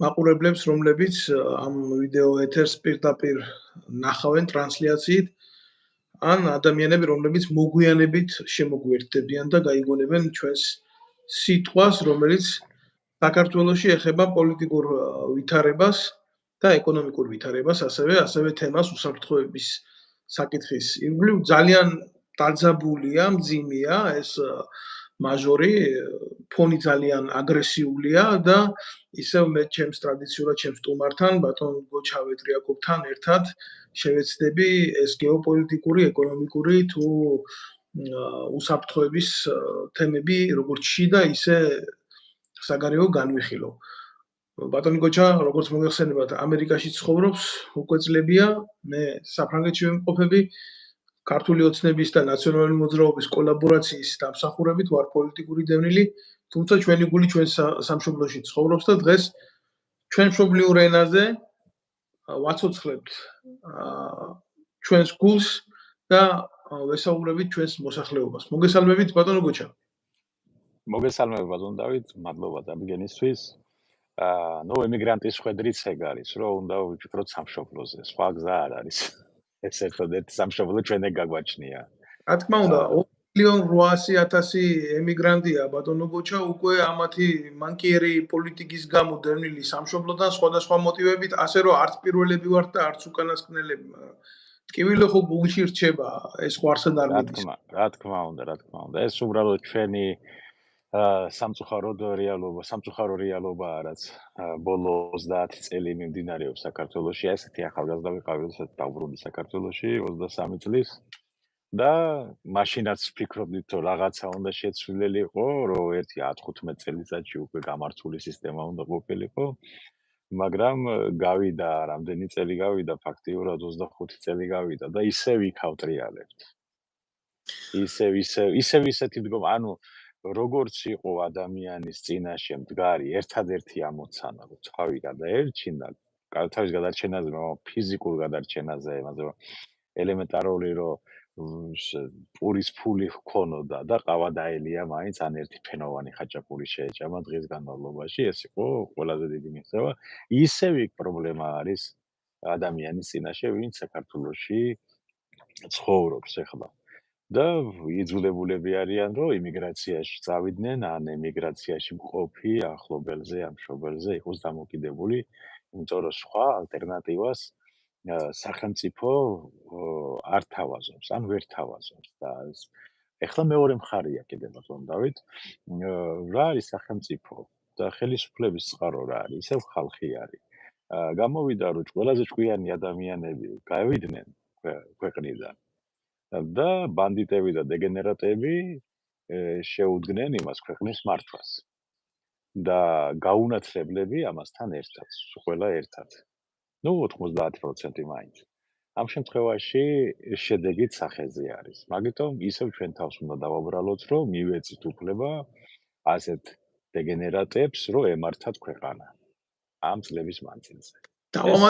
მაყურებლებს, რომლებიც ამ ვიდეო ეთერს პირდაპირ ნახავენ ტრანსლაციით, ან ადამიანები, რომლებიც მოგვიანებით შემოგვიერთდებიან და გაიგონებენ ჩვენს სიტყვას, რომელიც საქართველოში ეხება პოლიტიკურ ვითარებას და ეკონომიკურ ვითარებას, ასევე თემას უსაფრთხოების საკითხის ირგვლივ ძალიან დაძაბულია, მძიმეა ეს მაჟორი, ფონი ძალიან აგრესიულია და ისევ მე ჩემს ტრადიციულად ჩემს სტუმართან, ბატონ გოჩა ვეტრიაკოვთან ერთად შევეცდები ეს გეოპოლიტიკური, ეკონომიკური თუ უსაფრთხოების თემები როგორც შიდა, ისე საგარეო განვიხილო. ბატონი გოჩა, როგორც მოგეხსენებათ, ამერიკაში ცხოვრობს უკვე წლებია, მე საფრანგეთში ვიმყოფები, ქართული ოცნების და ნაციონალური მოძრაობის კოლაბორაციის დამსახურებით ვარ პოლიტიკური დევნილი, თუმცა ჩვენი გული ჩვენ სამშობლოში ცხოვრობს და დღეს ჩვენ მშობლიურ ენაზე ვაცოცხლებთ ჩვენს გულს და ვესაუბრებით ჩვენს მოსახლეობას. მოგესალმებით, ბატონო გოჩა. მოგესალმებით, ბატონ დავით, მადლობა დაბგენისთვის. ემიგრანტის ხვედრიც ეგ არის, რომ უნდა ვიფიქროთ სამშობლოზე, სხვა გზა არ არის. ეს ერთადერთი სამშობლო ჩვენ ეგ გაგვაჩნია. რა თქმა უნდა, 2.800.000 ემიგრანტია, ბატონო გოჩა, უკვე ამათი მანკიერი პოლიტიკის გამო დევნილი სამშობლოდან სხვადასხვა მოტივებით, ასე რომ არც პირველები ვართ და არც უკანასკნელები, მაგრამ ტკივილი ხო გულში რჩება, ეს ხვარსად არ მიდის. რა თქმა უნდა, ეს უბრალოდ ჩვენი სამწუხარო რეალობაა, რაც ბოლო 30 წელი მიმდინარეობს საქართველოში. ესეთი ახალგაზრდა ვიყავი, როდესაც დავბრუნდი საქართველოში 23 წლის და მაშინაც ვფიქრობდით, რომ რაღაცა უნდა შეცვლილიყო, რომ 10-15 წელიწადში უკვე გამართული სისტემა უნდა ყოფილიყო, მაგრამ გავიდა, რამდენი წელი გავიდა, ფაქტიურად 25 წელი გავიდა და ისევ იქ ავტრიალებთ. ისევ ისეთი დგომა, ანუ როგორც იყო ადამიანის წინაშე მდგარი ერთადერთი ამოცანა, რომ თავი გადაერჩინა, თავის გადარჩენაზე, ფიზიკურ გადარჩენაზე, მაგრამ ელემენტარული რომ პურის ფული ჰქონოდა და ყავა დაელია მაინც ან ერთი ფენოვანი ხაჭაპური შეეჭამა დღის განმავლობაში, ეს იყო ყველაზე დიდი მიღწევა. ისევ იქ პრობლემა არის ადამიანის წინაშე, ვინც საქართველოში ცხოვრობს ახლა. და იძულებულები არიან, რომ იმიგრაციაში წავიდნენ, ან ემიგრაციაში მყოფი ახლობელზე, ამ მშობელზე იყოს დამოკიდებული, იმიტომ რომ სხვა ალტერნატივას სახელმწიფო არ თავაზობს, ან ვერ თავაზობს და ეხლა მეორე მხარეა კიდე ბატონ დავით, რა არის სახელმწიფო და ხელისუფლების წყარო რა არის, ისევ ხალხი არის. გამოვიდა, რომ ყველაზე ჭკვიანი ადამიანები გავიდნენ ქვეყნიდან და ბანდიტები და დეგენერატები შეუდგნენ იმას ქვეყნის მართვას და გაუნათლებლები ამასთან ერთად, ყველა ერთად. 90% მაინც. ამ შემთხვევაში შედეგით სახეზე არის. მაგიტომ ისევ ჩვენ თავს უნდა დავაბრალოთ, რომ მივეწით უფლება ასეთ დეგენერატებს, რომ ემართათ ქვეყანა ამ წლების მანძილზე. ეს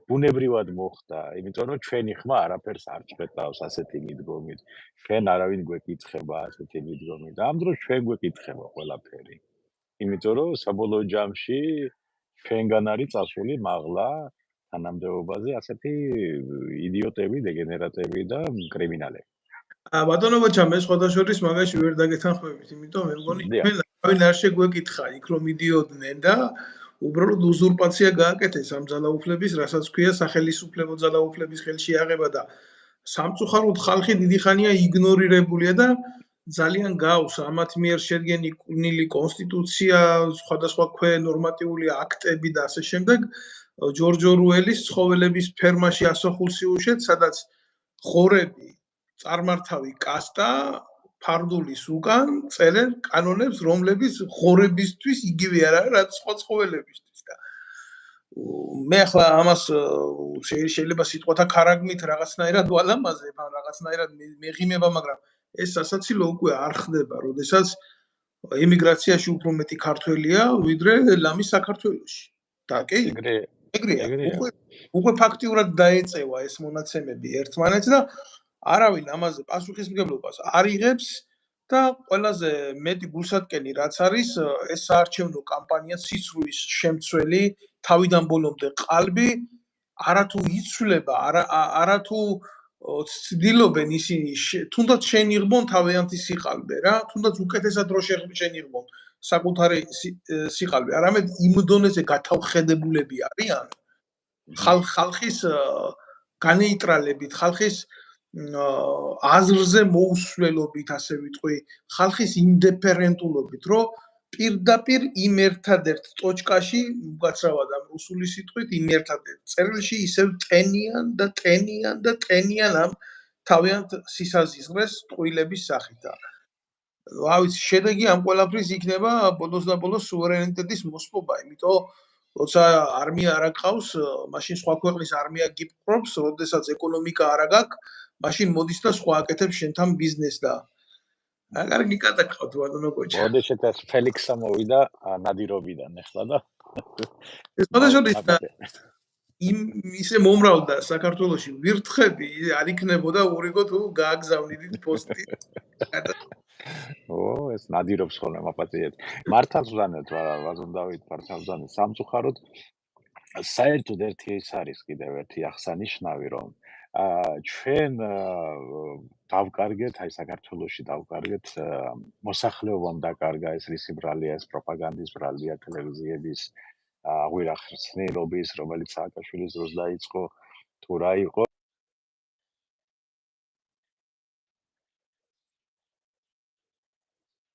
ბუნებრივად მოხდა, იმიტომ რომ ჩვენი ხმა არაფერს არ ჭვეთავს ასეთი მიდგომით. ჩვენ არავინ გვეკითხება ასეთი მიდგომით. ამ დროს ჩვენ გვეკითხება ყველაფერი. იმიტომ რომ საბოლოო ჯამში ჩვენგან არის წასული მაღლა თანამდებობაზე ასეთი იდიოტები, დეგენერატები და კრიმინალები. ბატონო გოჩა, მე სხვადასხვა მაგაში ვერ დაგეთანხმებით, იმიტომ მე მგონი ჩვენ არავინ არ შეგვეკითხა იქ რომ მიდიოდნენ და უბრალოდ უზურპაცია გააკეთეს ამ ძალაუფლების, რასაც ქვია სახელისუფლებო ძალაუფლების ხელში აღება და სამწუხაროდ ხალხი დიდი ხანია იგნორირებულია და ძალიან გავს ამათ მიერ შედგენილი კონსტიტუცია, სხვადასხვა ნორმატიული აქტები და ასე შემდეგ. ჯორჯ ორუელის ცხოველების ფერმაში ასახულ სიუჟეტს, სადაც ხორები, წარმართავი კასტა ფარდულის უკან წერენ კანონებს, რომლებიც ხორებისთვის იგივე არ არის, რაც სხვა ცხოველებისთვის და მე ახლა ამას შეიძლება სიტყვათა ქარაგმით რაღაცნაირად ვალამაზებ, ან რაღაცნაირად მეღიმება, მაგრამ ეს სასაცილო უკვე არ ხდება, როდესაც ემიგრაციაში უფრო მეტი ქართველია, ვიდრე ლამის საქართველოში. და კი, ეგრეა. უკვე ფაქტიურად დაეწევა ეს მონაცემები ერთმანეთს და არავინ ამაზე პასუხისმგებლობას არ იღებს და ყველაზე მეტი გულსატკელი რაც არის, ეს საარჩევნო კამპანია ციცრულის შემცველი, თავიდან ბოლომდე ყალბი, არათუ იცვლება, არათუ ცდილობენ ისინი თუნდაც შეინიღბონ თავიანთი სიყალბე რა, თუნდაც უკეთესად რო შეინიღბონ საკუთარი სიყალბე, არამედ იმ დონეზე გათავხედებულები არიან ხალხის განეიტრალებით, ხალხის აზრზე მოუსვლელობით, ასე ვიტყვი, ხალხის ინდიფერენტულობით, რომ პირდაპირ იმ ერთადერთ ტოჩკაში, უკაცრავად ამ რუსული სიტყვით, იმ ერთადერთ წერილში ისევ ტენიან ამ თავიანთ სისაზღვრეს ტყუილების სახით. რა ვიცი, შედეგი ამ ყველაფრის იქნება ბოლოს და ბოლოს სუვერენიტეტის მოსპობა, იმიტომ როცა არმია არ აქვს, მაშინ სხვა ქვეყნის არმია გიპყრობს, როდესაც ეკონომიკა არ აქვს, მაშინ მოდის და სხვა აკეთებს შენთან ბიზნესს და კარგი კატაკავთ ბატონო გოჩა. მოდეშეთ ეს ფელიქსა მოვიდა ნადირობიდან ახლა და ეს გადაშოდის ისე მომრავლდა საქართველოში ვირთხები არ იქნებოდა ურიგო თუ გააგზავნიდით პოსტი. ეს ნადირობს ხოლმე მაპატიეთ. მართალ ვზანეთ ვაზონდავით მართალ ვზანეთ სამწუხაროდ საერთოდ ერთი ის არის კიდევ ერთი აღსანიშნავი რომ ჩვენ დავკარგეთ აი საქართველოში დავკარგეთ მოსახლეობამ დაკარგა ეს რისი ბრალია ეს პროპაგანდის ბრალია ტელევიზიების აღვირახსნილობის რომელიც სააკაშვილის დროს დაიწყო თუ რა იყო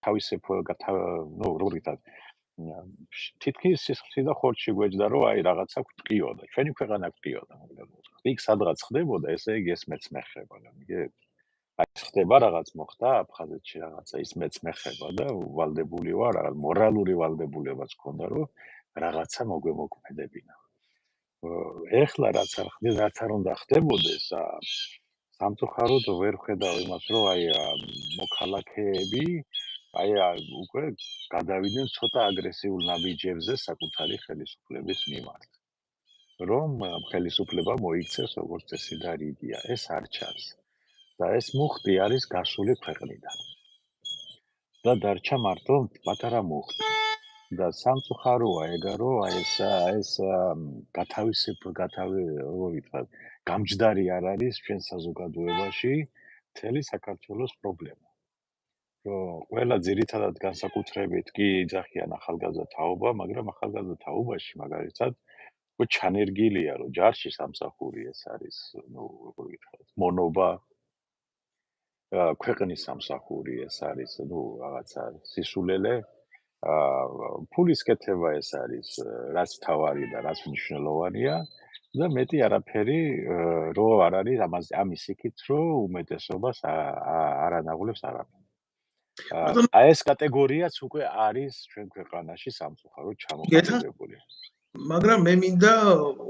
თავისე ნუ როგორ ითქვა თითქოს სიცხე და ხორცი გვეჯდა რომ აი რაღაცა გვტყიოდა ჩვენი ქვეყანა გვტყიოდა მოკლედ იქ სადღაც ხდებოდა ესე იგი ეს მეც მეხება აი ხდება რაღაც მოხდა აფხაზეთში რაღაცა ის მეც მეხება და ვალდებული ვარ რაღაც მორალური ვალდებულებაც ქონდა რომ რაღაცა მოგვემოქმედებინა ეხლა რაც არ უნდა ხდებოდეს სამწუხაროდ ვერ ხედავ იმას რომ აი მოქალაქეები აი უკვე გადავიდნენ ცოტა აგრესიულ ნაბიჯებზე საკუთარი ხელისუფლების მიმართ. რომ ხელისუფლება მოიქცეს როგორც წესი და რიგია, ეს არ ჩანს. და ეს მუხტი არის გასული ქვეყნიდან. და დარჩა მარტო პატარა მუხტი. და სამწუხაროა ეგა რომ აი ეს გამჯდარი არ არის ჩვენ საზოგადოებაში მთელი საქართველოს პრობლემა. ყველა ძირითადად განსაკუთრებით კი იძახიან ახალგაზრდა თაობა, მაგრამ ახალგაზრდა თაობაში მაგალითად ჩანერგილია, რომ ჯარში სამსახური ეს არის, ნუ როგორ ვიტყვათ, მონობა ქვეყნის სამსახური ეს არის, ნუ რაღაცა სისულელე, ფულის კეთება ეს არის, რაც თავარი და რაც მნიშვნელოვანია და მეტი არაფერი რო არ არის ამის იქით, რომ უმეტესობას არ ანაღვლებს არაფერი. აი ეს კატეგორიაც უკვე არის ჩვენ ქვეყანაში სამწუხაროდ ჩამოყალიბებული. მაგრამ მე მინდა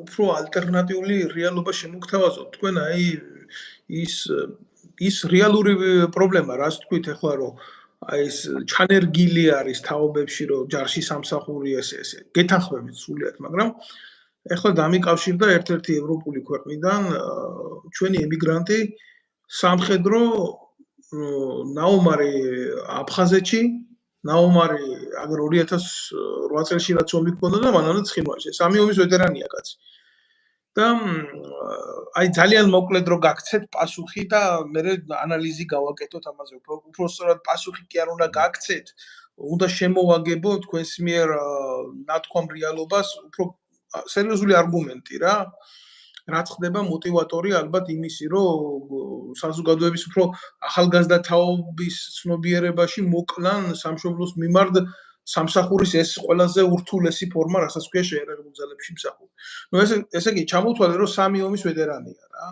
უფრო ალტერნატიული რეალობა შემოგთავაზოთ. თქვენ აი ის რეალური პრობლემა, რაც თქვით ახლა რომ აი ეს ჩანერგილი არის თაობებში რომ ჯარში სამსახური ესე გეთანხმებით სულიად, მაგრამ ახლა დამიკავშირდა ერთ-ერთი ევროპული ქვეყნიდან ჩვენი ემიგრანტი სამხედრო ნაუმარი აფხაზეთში, ნაუმარი აგერ 2008 წელს რაც ომი ჰქონდა და მანამდე ცხინვალში. სამი ომის ვეტერანია კაცი. და აი ძალიან მოკლედ რო გაგცეთ პასუხი და მე ანალიზი გავაკეთოთ ამაზე. უფრო სწორად პასუხი კი არ უნდა გაგცეთ, უნდა შემოვაგებო თქვენს მიერ ნათქვამ რეალობას უფრო სერიოზული არგუმენტი რა. რაც ხდება мотиваტორი ალბათ იმისი, რომ საზოგადოების უფრო ახალგაზრდა თაობის ცნობიერებაში მოკლან სამშობლოს მიმართ სამსახურის ეს ყველაზე ურთულესი ფორმა, რასაც ქვია შეერაღებულ ძალებში მსახური. ნუ ესე იგი ჩამოთვალე, რომ სამი ომის ვეტერანია რა.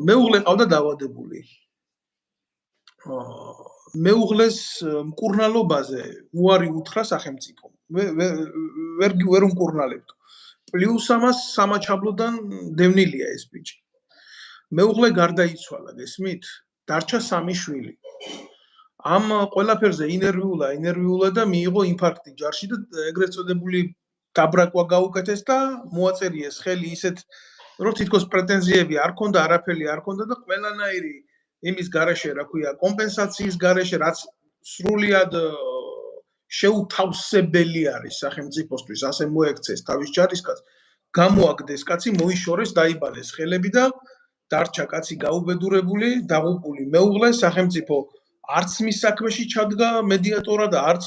მეუღლე ყავდა დაავადებული. მეუღლეს მკურნალობაზე უარი უთხრა სახელმწიფომ. ვერ უმკურნალებდო. პლუს ამას სამაჩაბლოდან დევნილია ეს ბიჭი. მეუღლე გარდაიცვალა, გესმით? დარჩა სამი შვილი. ამ ყველაფერზე ინერვიულა და მიიღო ინფარქტი ჯარში და ეგრეთ წოდებული დაბრაკვა გაუკეთეს და მოაწერიეს ხელი ისეთ, რომ თითქოს პრეტენზიები არ ქონდა, არაფერი არ ქონდა და ყველანაირი იმის garaშე, რა ქვია, კომპენსაციის garaშე, რაც სრულიად შეუთავსებელი არის სახელმწიფოსთვის, ასე მოექცეს თავის ჯარისკაცს, გამოაგდეს კაცი, მოიშორეს, დაიბალეს ხელები და დარჩა კაცი გაუბედურებული, დაღუპული. მეუღლე სახელმწიფო არც მის საქმეში ჩადგა მედიატორად, არც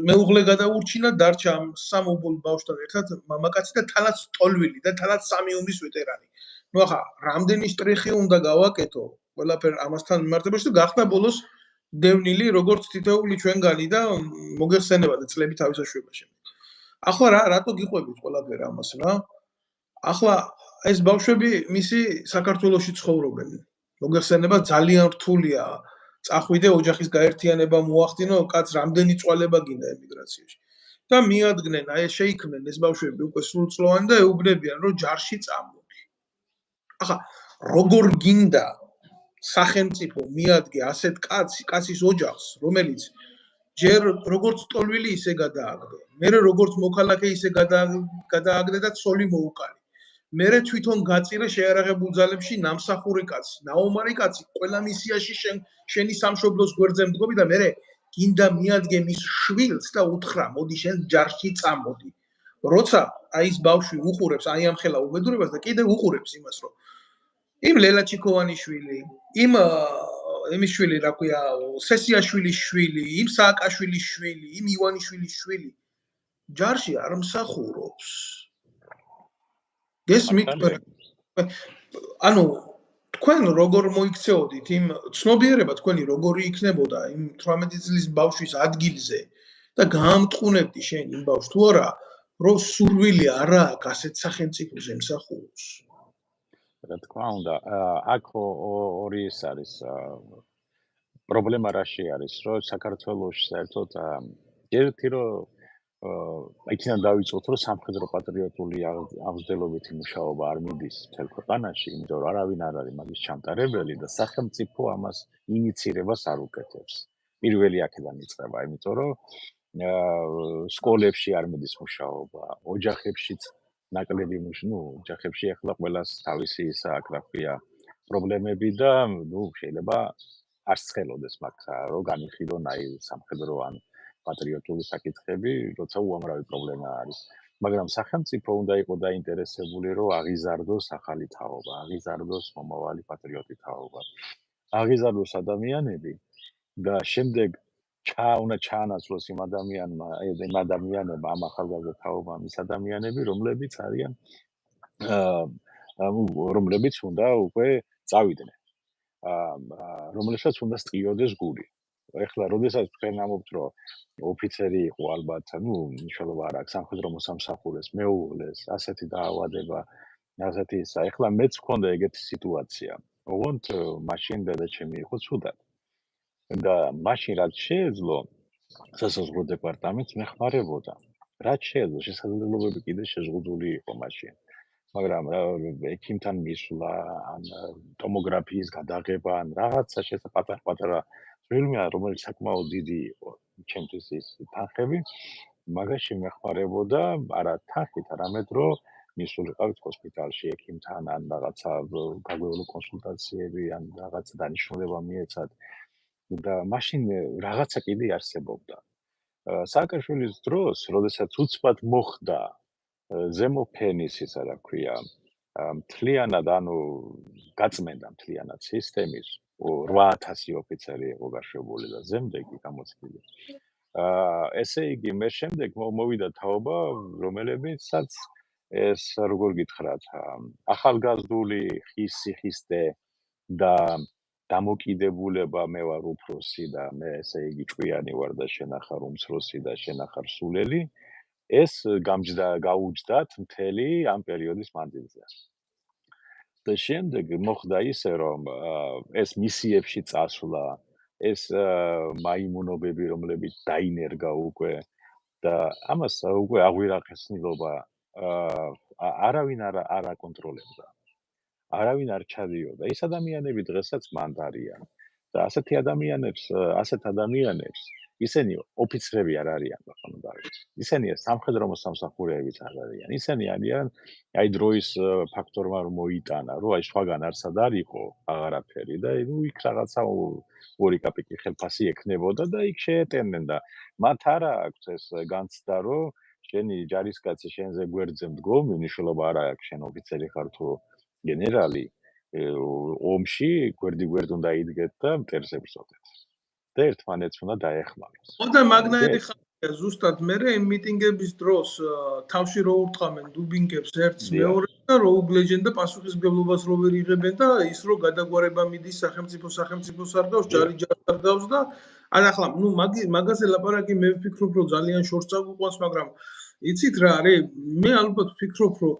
მეუღლე გადაურჩინა, დარჩა ამ სამობოლ ბავშვთან ერთად მამაკაცი და თანაც ტოლვილი და თანაც სამი ომის ვეტერანი. ნუ ახლა რამდენი შტრიხი უნდა გავაკეთო ყველაფერ ამასთან მიმართებაში და გახდა ბოლოს დევნილი როგორც თითოეული ჩვენგანი და მოგეხსენება და წლები თავისაშუებაში. ახლა რატო გიყვებით ყველაფერ ამას რა? ახლა ეს ბავშვები მისი საქართველოში ცხოვრობენ. მოგეხსენება ძალიან რთულია. წახვიდე ოჯახის გაერთიანება მოახდინო, კაც რამდენი წვალება გინდა ემიგრაციაში. და მიადგნენ, აი შეიქმნენ ეს ბავშვები უკვე სრულწლოვანი და ეუბნებიან, რომ ჯარში წამოდი. ახლა როგორ გინდა სახელმწიფო მიადგე ასეთ კაცის ოჯახს, რომელიც ჯერ როგორც ტოლვილი ისე გადააგდო, მერე როგორც მოქალაქე ისე გადააგდე და ცოლი მოუკალი. მერე თვითონ გაწირე შეარაღებულ ძალებში ნამსახური კაცი, ნაომარი კაცი, ყველა მისიაში შენი სამშობლოს გვერდზე მდგომი და მერე გინდა მიადგე მის შვილს და უთხრა, მოდი შენ ჯარში წამოდი. როცა აი ეს ბავშვი უყურებს აი ამ ხელა უბედურებას და კიდე უყურებს იმას, რომ იმ ლელა ჩიქოვანიშვილი, იმ იმის შვილი, რა ქვია, სესიაშვილის შვილი, იმ სააკაშვილის შვილი, იმ ივანიშვილის შვილი ჯარში არ მსახურობს. გესმით? ანუ თქვენ როგორ მოიქცეოდით იმ ცნობიერება თქვენი როგორი იქნებოდა იმ 18 წლის ბავშვის ადგილზე და გაამტყუნებდი შენ იმ ბავშვს თუ არა, რომ სურვილი არა აქვს ასეთ სახელმწიფოზე მსახუროს. რა თქმა უნდა, აქ ორი ის არის პრობლემა რაში არის, რომ საქართველოს საერთოდ ერთი რომ იქიდან დავიწყოთ, რომ სამხედრო პატრიოტული აღზრდელობითი მუშაობა არ მიდის მთელ ქვეყანაში, იმიტომ რომ არავინ არ არის მაგის ჩამტარებელი და სახელმწიფო ამას ინიცირებას არ უკეთებს. პირველი აქედან იწყება, იმიტომ რომ სკოლებში არ მიდის მუშაობა, ოჯახებშიც ნაკლები ოჯახებში ახლა ყველას თავისი ისა აქ რა ქვია პრობლემები და შეიძლება არ სხელოდეს მაგ რომ განიხილონ აი სამხედრო ან პატრიოტული საკითხები, როცა უამრავი პრობლემა არის. მაგრამ სახელმწიფო უნდა იყოს დაინტერესებული, რომ აღიზარდოს ახალი თაობა, აღიზარდოს მომავალი პატრიოტი თაობა. აღიზარდოს ადამიანები და შემდეგ უნდა ჩაანაცვლოს იმ ადამიანებმა, ამ ახალგაზრდა თაობამ ის ადამიანები, რომლებიც არიან რომლებიც უნდა უკვე წავიდნენ. რომლებსაც უნდა სტყიოდეს გული. ეხლა როდესაც თქვენ ამბობთ, რომ ოფიცერი იყო ალბათ, მნიშვნელობა არ აქვს სამხედრო მოსამსახურეს, მეუღლეს, ასეთი დაავადება, ასეთი ისა. ეხლა მეც მქონდა ეგეთი სიტუაცია. ოღონდ მაშინ დედაჩემი იყო ცუდად. და მაშინ რაც შეეძლო სასაზღვრო დეპარტამენტს მეხმარებოდა. რაც შეეძლო შესაძლებლობები კიდე შეზღუდული იყო მაშინ. მაგრამ ექიმთან მისვლა, ან ტომოგრაფიის გადაღება, ან რაღაცა პატარ-პატარა წვლილმა, რომელიც საკმაოდ დიდი იყო ჩემთვის ის თანხები, მაგაში მეხმარებოდა არა თანხით, არამედ რომ მისულიყავით ჰოსპიტალში ექიმთან, ან რაღაცა გაგვეულო კონსულტაციები, ან რაღაცა დანიშნულება მიეცათ. და მაშინ რაღაცა კიდე არსებობდა. სააკაშვილის დროს, როდესაც უცბად მოხდა ზემო ფენის ისა რა ქვია, მთლიანად გაწმენდა მთლიანად სისტემის 8000 ოფიცერი იყო გაშვებული და ზემდეგი გამოცხილი. ესე იგი, მე შემდეგ მოვიდა თაობა, რომელებიცაც ეს როგორ გითხრათ, ახალგაზრდული სიხისტე და დამოკიდებულება მე ვარ უფროსი და მე ესე იგი ჭკვიანი ვარ და შენ ახარ უმცროსი და შენ ახარ სულელი, ეს გაუჯდათ მთელი ამ პერიოდის მანძილზე. და შემდეგ მოხდა ისე, რომ ეს მისიებში წასვლა, ეს მაიმუნობები, რომლებიც დაინერგა უკვე და ამას უკვე აღვირახესნილობა არავინ არ აკონტროლებდა. არავინ არ ჩადიოდა. ის ადამიანები დღესაც მანდ არიან. და ასეთ ადამიანებს ისინი ოფიცრები არ არიან, ბატონო დავით. ისინი სამხედრო მოსამსახურეებიც არ არიან. ისინი არიან აი დროის ფაქტორმა რომ მოიტანა, რომ აი სხვაგან არსად არ იყო აღარაფერი და ნუ იქ რაღაცა 2 კაპიკი ხელფასი ექნებოდა და იქ შეეტენდნენ და მათ არა აქვს ეს განცდა, რომ შენი ჯარისკაცი შენზე გვერდზე მდგომი, მნიშვნელობა არ აქვს შენ ოფიცერი ხარ თუ გენერალი, ომში გვერდ უნდა იდგეთ და მტერს ებრძოდეთ. და ერთმანეთს უნდა დაეხმაროს. და მაგნაირი ხალხია ზუსტად მე იმ მიტინგების დროს თავში რო ურტყამენ დუბინგებს ერთს მეორეს და რო უგლეჯენ და პასუხისმგებლობას რო ვერ იღებენ და ის რო გადაგვარება მიდის სახელმწიფოს არ გავს ჯარი არ გავს და ახლა ნუ მაგაზე ლაპარაკი მე ვფიქრობ რომ ძალიან შორს წაგვიყვანს მაგრამ იცით რა არის მე ალბათ ვფიქრობ რომ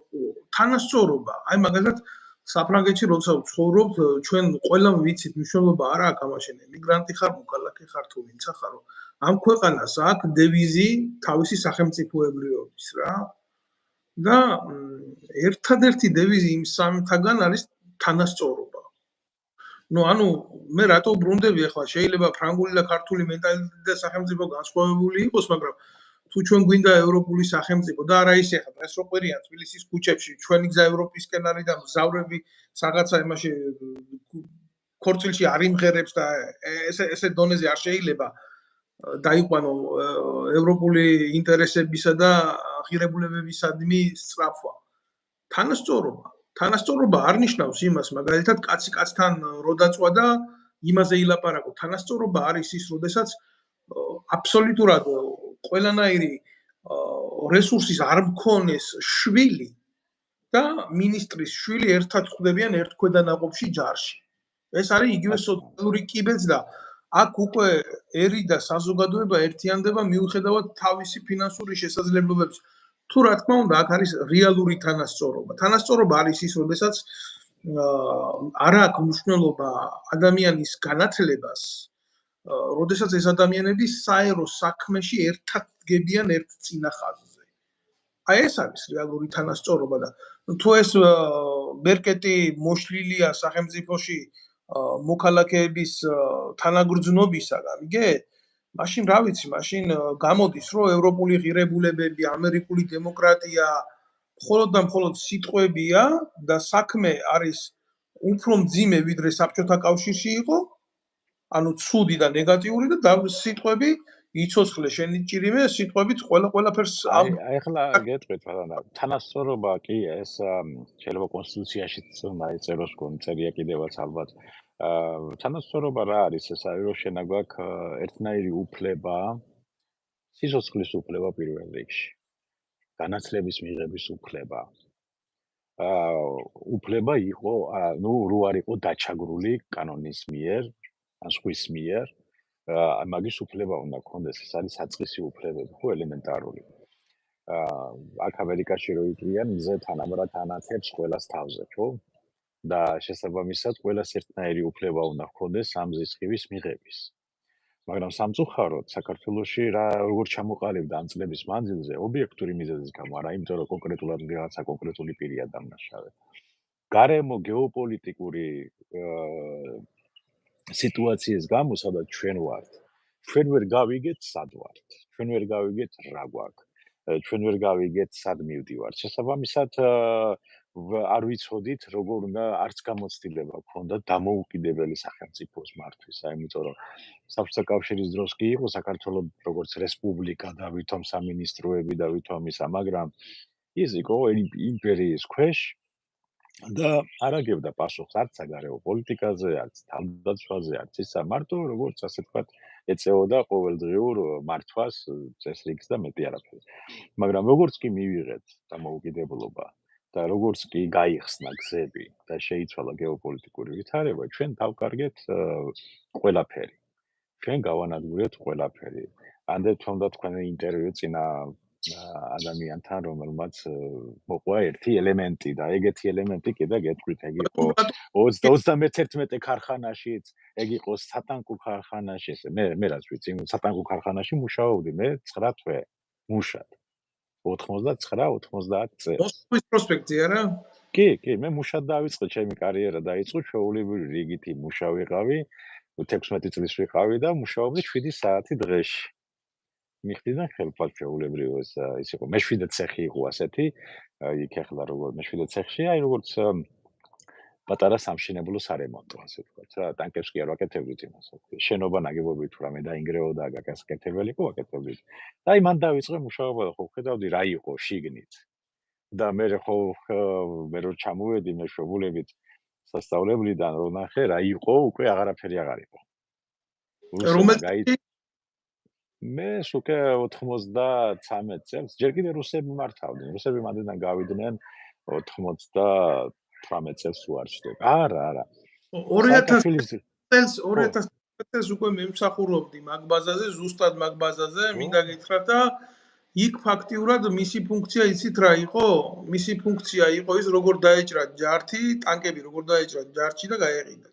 თანასწორობა აი მაგალითად საფრანგეთში როცა ვცხოვრობთ ჩვენ ყველამ ვიცით მნიშვნელობა არ აქვს ამაში მიგრანტი ხარ მოქალაქე ხარ თუ ვინცა ხარო ამ ქვეყანას აქვს დევიზი თავისი სახელმწიფოებრიობის რა და ერთადერთი დევიზი იმ სამთაგან არის თანასწორობა ну ანუ მე რატო ბრუნდები ახლა შეიძლება ფრანგული და ქართული მენტალიტეტი და სახელმწიფო განსხვავებული იყოს მაგრამ თუ ჩვენ გვინდა ევროპული სახელმწიფო და არა ისე ხა ეს რო ყვერიან თბილისის ქუჩებში ჩვენი გზა ევროპისკენ არის და მგზავრები რაღაცა იმაში ქორწილში არ იმღერებს და ესე დონეზე არ შეიძლება დაიყვანო ევროპული ინტერესებისა და ღირებულებებისადმი სწრაფვა თანასწორობა არ ნიშნავს იმას მაგალითად კაცი კაცთან რო დაწვა და იმაზე ილაპარაკო თანასწორობა არის ის როდესაც აბსოლუტურად ყველანაირი რესურსის არ მქონეს შვილი და მინისტრის შვილი ერთად ხვდებიან ერთ ქვედანაყოფში ჯარში. ეს არის იგივე სოციალური კიბეც და აქ უკვე ერი და საზოგადოება ერთიანდება მიუხედავად თავისი ფინანსური შესაძლებლობების. თუ რა თქმა უნდა, აქ არის რეალური თანასწორობა. თანასწორობა არის ის, როდესაც არ აქვს მნიშვნელობა ადამიანის განათლებას როდესაც ეს ადამიანები საერო საქმეში ერთად დგებიან ერთ წინახაზზე. აი ეს არის რეალური თანასწორობა და თუ ეს ბერკეტი მოშლილია სახელმწიფოში მოქალაქეების თანაგრძნობისაგან, იგე? მაშინ რა ვიცი, მაშინ გამოდის, რომ ევროპული ღირებულებები, ამერიკული დემოკრატია მხოლოდ და მხოლოდ სიტყვებია და საქმე არის უფრო მძიმე ვიდრე საბჭოთა კავშირში იყო. ანუ ცუდი და ნეგატიური და სიტყვები იცოცხლე შენი ჭირიმე სიტყვებით ყველაფერს ახლა გეტყვით ბატონო თანასწორობა კი ეს შეიძლება კონსტიტუციაშიც დაიწეროს წერია კიდევაც ალბათ თანასწორობა რა არის ეს არის რომ შენ გვაქვს ერთნაირი უფლება სიცოცხლის უფლება პირველ რიგში განათლების მიღების უფლება უფლება იყო ნუ რო არ იყო დაჩაგრული კანონის მიერ ან სხვის მიერ მაგის უფლება უნდა გქონდეს ეს არის საწყისი უფლებები ხო ელემენტარული აქ ამერიკაში რო იწვიან მზე თანაბრად ანათებს ყველას თავზე ხო და შესაბამისად ყველას ერთნაირი უფლება უნდა გქონდეს სამზის ხივის მიღების მაგრამ სამწუხაროდ საქართველოში როგორ ჩამოყალიბდა ამ წლების მანძილზე ობიექტური მიზეზის გამო არა იმიტომ რომ კონკრეტულად რაღაცა კონკრეტული პირია დამნაშავე გარემო გეოპოლიტიკური სიტუაციის გამო სადაც ჩვენ ვართ ჩვენ ვერ გავიგეთ სად ვართ ჩვენ ვერ გავიგეთ რა გვაქვს ჩვენ ვერ გავიგეთ სად მივდივართ შესაბამისად არ ვიცოდით როგორ უნდა არც გამოცდილება გქონდა დამოუკიდებელი სახელმწიფოს მართვის იმიტომ რომ საბჭოთა კავშირის დროს კი იყო საქართველოს როგორც რესპუბლიკა და ვითომ სამინისტროები და ვითომ ისა მაგრამ ის იყო იმპერიის ქვეშ და არ აგებდა პასუხს არც საგარეო პოლიტიკაზე, არც თავდაცვაზე, არც ისა მარტო როგორც ასე ვთქვათ, ეწეოდა ყოველდღიურ მართვას, წესრიგს და მეტი არაფერი. მაგრამ როგორც კი მივიღეთ დამოუკიდებლობა და როგორც კი გაიხსნა გზები და შეიცვალა გეოპოლიტიკური ვითარება, ჩვენ დავკარგეთ ყველაფერი. ჩვენ გავანადგურეთ ყველაფერი. ამდენ თქონდა თქვენი ინტერვიუ წინა ადამიანთან რომელმაც მოყვა ერთი ელემენტი და ეგეთი ელემენტი კიდე გეტყვით ეგ იყო 31 ქარხანაშიც ეგ იყო სატანკო ქარხანაში ესე მე რაც ვიცი სატანკო ქარხანაში მუშაობდი მე 9 თვე მუშად 99-90 წელს მოსკოვის პროსპექტი არა კი მე მუშად დავიწყე ჩემი კარიერა დაიწყო ჩვეულებრივი რიგითი მუშა ვიყავი 16 წლის ვიყავი და მუშაობდი 7 საათი დღეში. მიხდიდან ხელფად შეულებრივ ეს იყო. მე-7 ცეხი იყო ასეთი, იქ ახლა როგორ მე-7 ცეხში, აი როგორც პატარა სამშენებლო სარემონტო, ასე ვთქვათ რა, ტანკებს კი არ ვაკეთებდით იმას. შენობა ნაგებობი თუ რამე დაინგრეოდა, გაკეთებელი იყო, ვაკეთებდით. და აი მან დავიწყე მუშაობა და ხო ხედავდი რა იყო შიგნით. და მე ხო მე რო ჩამოვედი მეშვეობლებით სასწავლებლიდან რო ნახე რა იყო, უკვე აღარაფერი აღარ იყო. რომელი მე უკვე 93 წელს ჯერ კიდე რუსები მართავდნენ. რუსები მანდიდან გავიდნენ 98 წელს უარჩდები. არა. 2000 წელს უკვე მემსახურობდი მაგ ბაზაზე, ზუსტად მაგ ბაზაზე, მინდა გითხრათ და იქ ფაქტიურად მისი ფუნქცია იცით რა იყო? მისი ფუნქცია იყო ის როგორ დაეჭრათ ჯართი, ტანკები როგორ დაეჭრათ ჯართში და გაეყიდა.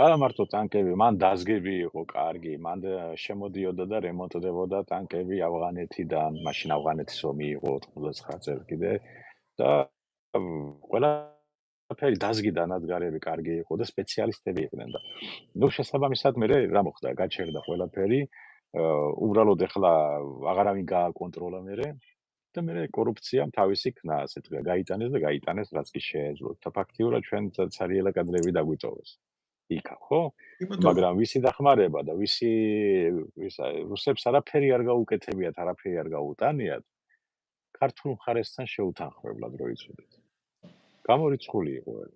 არა მარტო ტანკები, მან დაზგები იყო კარგი, მან შემოდიოდა და რემონტდებოდა ტანკები ავღანეთიდან, მაშინ ავღანეთის ომი იყო 99 წელს კიდე და ყველაფერი დაზგი და ნადგარები კარგი იყო და სპეციალისტები იყვნენ და ნუ შესაბამისად მე რა მოხდა, გაჩერდა ყველაფერი, უბრალოდ ახლა აღარავინ გააკონტროლა მე და მე კორუფციამ თავისი ქნა, ასე თქვა, გაიტანეს რაც კი შეეძლო. და ფაქტიურად ჩვენ ცარიელა კადრები დაგვიტოვეს. იქა, ხო? მაგრამ ვისი დახმარება და ვისი რუსებს არაფერი არ გაუკეთებიათ, არაფერი არ გაუტანიათ, ქართულ მხარესთან შეუთანხმებლად რო იცოდეთ. გამორიცხული იყო ეს.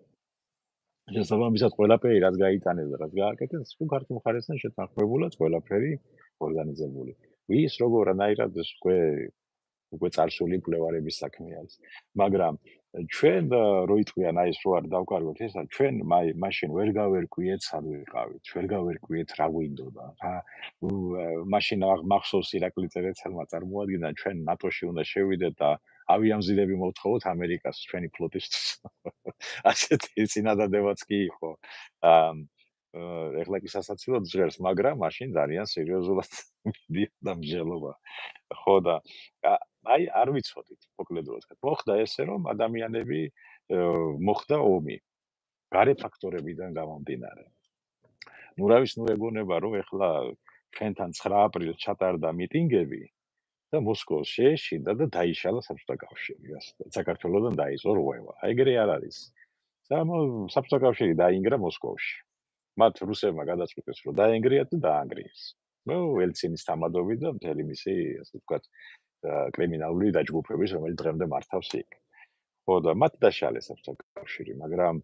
შესაბამისად ყველაფერი რაც გაიტანეს და რაც გააკეთეს, თუ ქართულ მხარესთან შეთანხმებულად ყველაფერი ორგანიზებული. ვის როგორანაირად ეს უკვე წარსული მკვლევარების საქმე არის. მაგრამ ჩვენ რო იტყვიან აი ეს რო არ დავკარგოთ ესა, ჩვენ მაშინ ვერ გავერკვიეთ სად ვიყავით, ვერ გავერკვიეთ რა გვინდოდა, რა მაშინ მახსოვს ირაკლი წერეთელმა წარმოადგინა ჩვენ ნატოში უნდა შევიდეთ და ავიამზიდები მოვთხოვოთ ამერიკას ჩვენი ფლოტისთვის. ასეთი წინადადებაც კი იყო. ეხლა კი სასაცილოდ ჟღერს, მაგრამ მაშინ ძალიან სერიოზულად მიდიოდა მსჯელობა. ხო და აი არ ვიცოდით, მოკლედ რო ვთქვა. მოხდა ესე რომ ადამიანები მოხდა ომი. გარე ფაქტორებიდან გამომდინარე. ნუ რა ვის ნუ ეგონება რომ ეხლა ჩვენთან 9 აპრილს ჩატარდა მიტინგები და მოსკოვს შეეშინდა და დაიშალა საბჭოთა კავშირი. საქართველოსთან დაიწყო რღვევა. აი ეგრე არ არის. საბჭოთა კავშირი დაინგრა მოსკოვში. მათ რუსებმა გადაწყვიტეს რომ დაენგრიათ და დაანგრიეს. ნუ ელცინის თამადობით და მთელი მისი ასე ვთქვათ კრიმინალური დაჯგუფების რომელიც დღემდე მართავს იქ. ხო და მათ დაშალეს საბჭოთა კავშირი, მაგრამ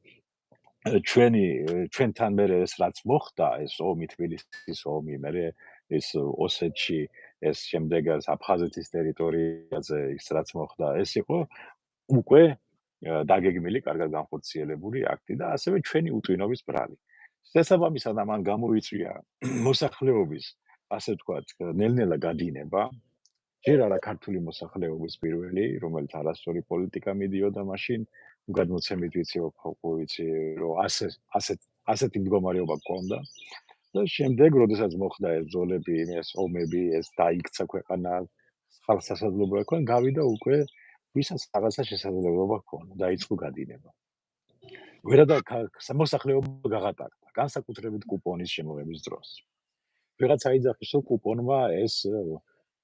ჩვენთან მე ეს რაც მოხდა, ეს ომი თბილისის ომი, მე ეს ოსეთში, ეს შემდეგ აფხაზეთის ტერიტორიაზე ის რაც მოხდა, ეს იყო უკვე დაგეგმილი, კარგად განხორციელებული აქტი და ასევე ჩვენი უტვინობის ბრალი. შესაბამისად ამან გამოიწვია მოსახლეობის, ასე ვთქვათ, ნელ-ნელა გადინება. ჯერ არა ქართული მოსახლეობის პირველი, რომელიც არასწორი პოლიტიკა მიდიოდა მაშინ, გადმოცემით ვიცი რომ ასეთი მდგომარეობა გქონდა. და შემდეგ, როდესაც მოხდა ეს ბრძოლები, ეს ომები, ეს დაიქცა ქვეყანა, ხალხს შესაძლებლობა ჰქონდა, გავიდა უკვე ვისაც რაღაცა შესაძლებლობა ჰქონდა, დაიწყო გადინება. ვერადა მოსახლეობა გაღატაკდა, განსაკუთრებით კუპონის შემოღების დროს. ვიღაც აიძახეს რომ კუპონმა ეს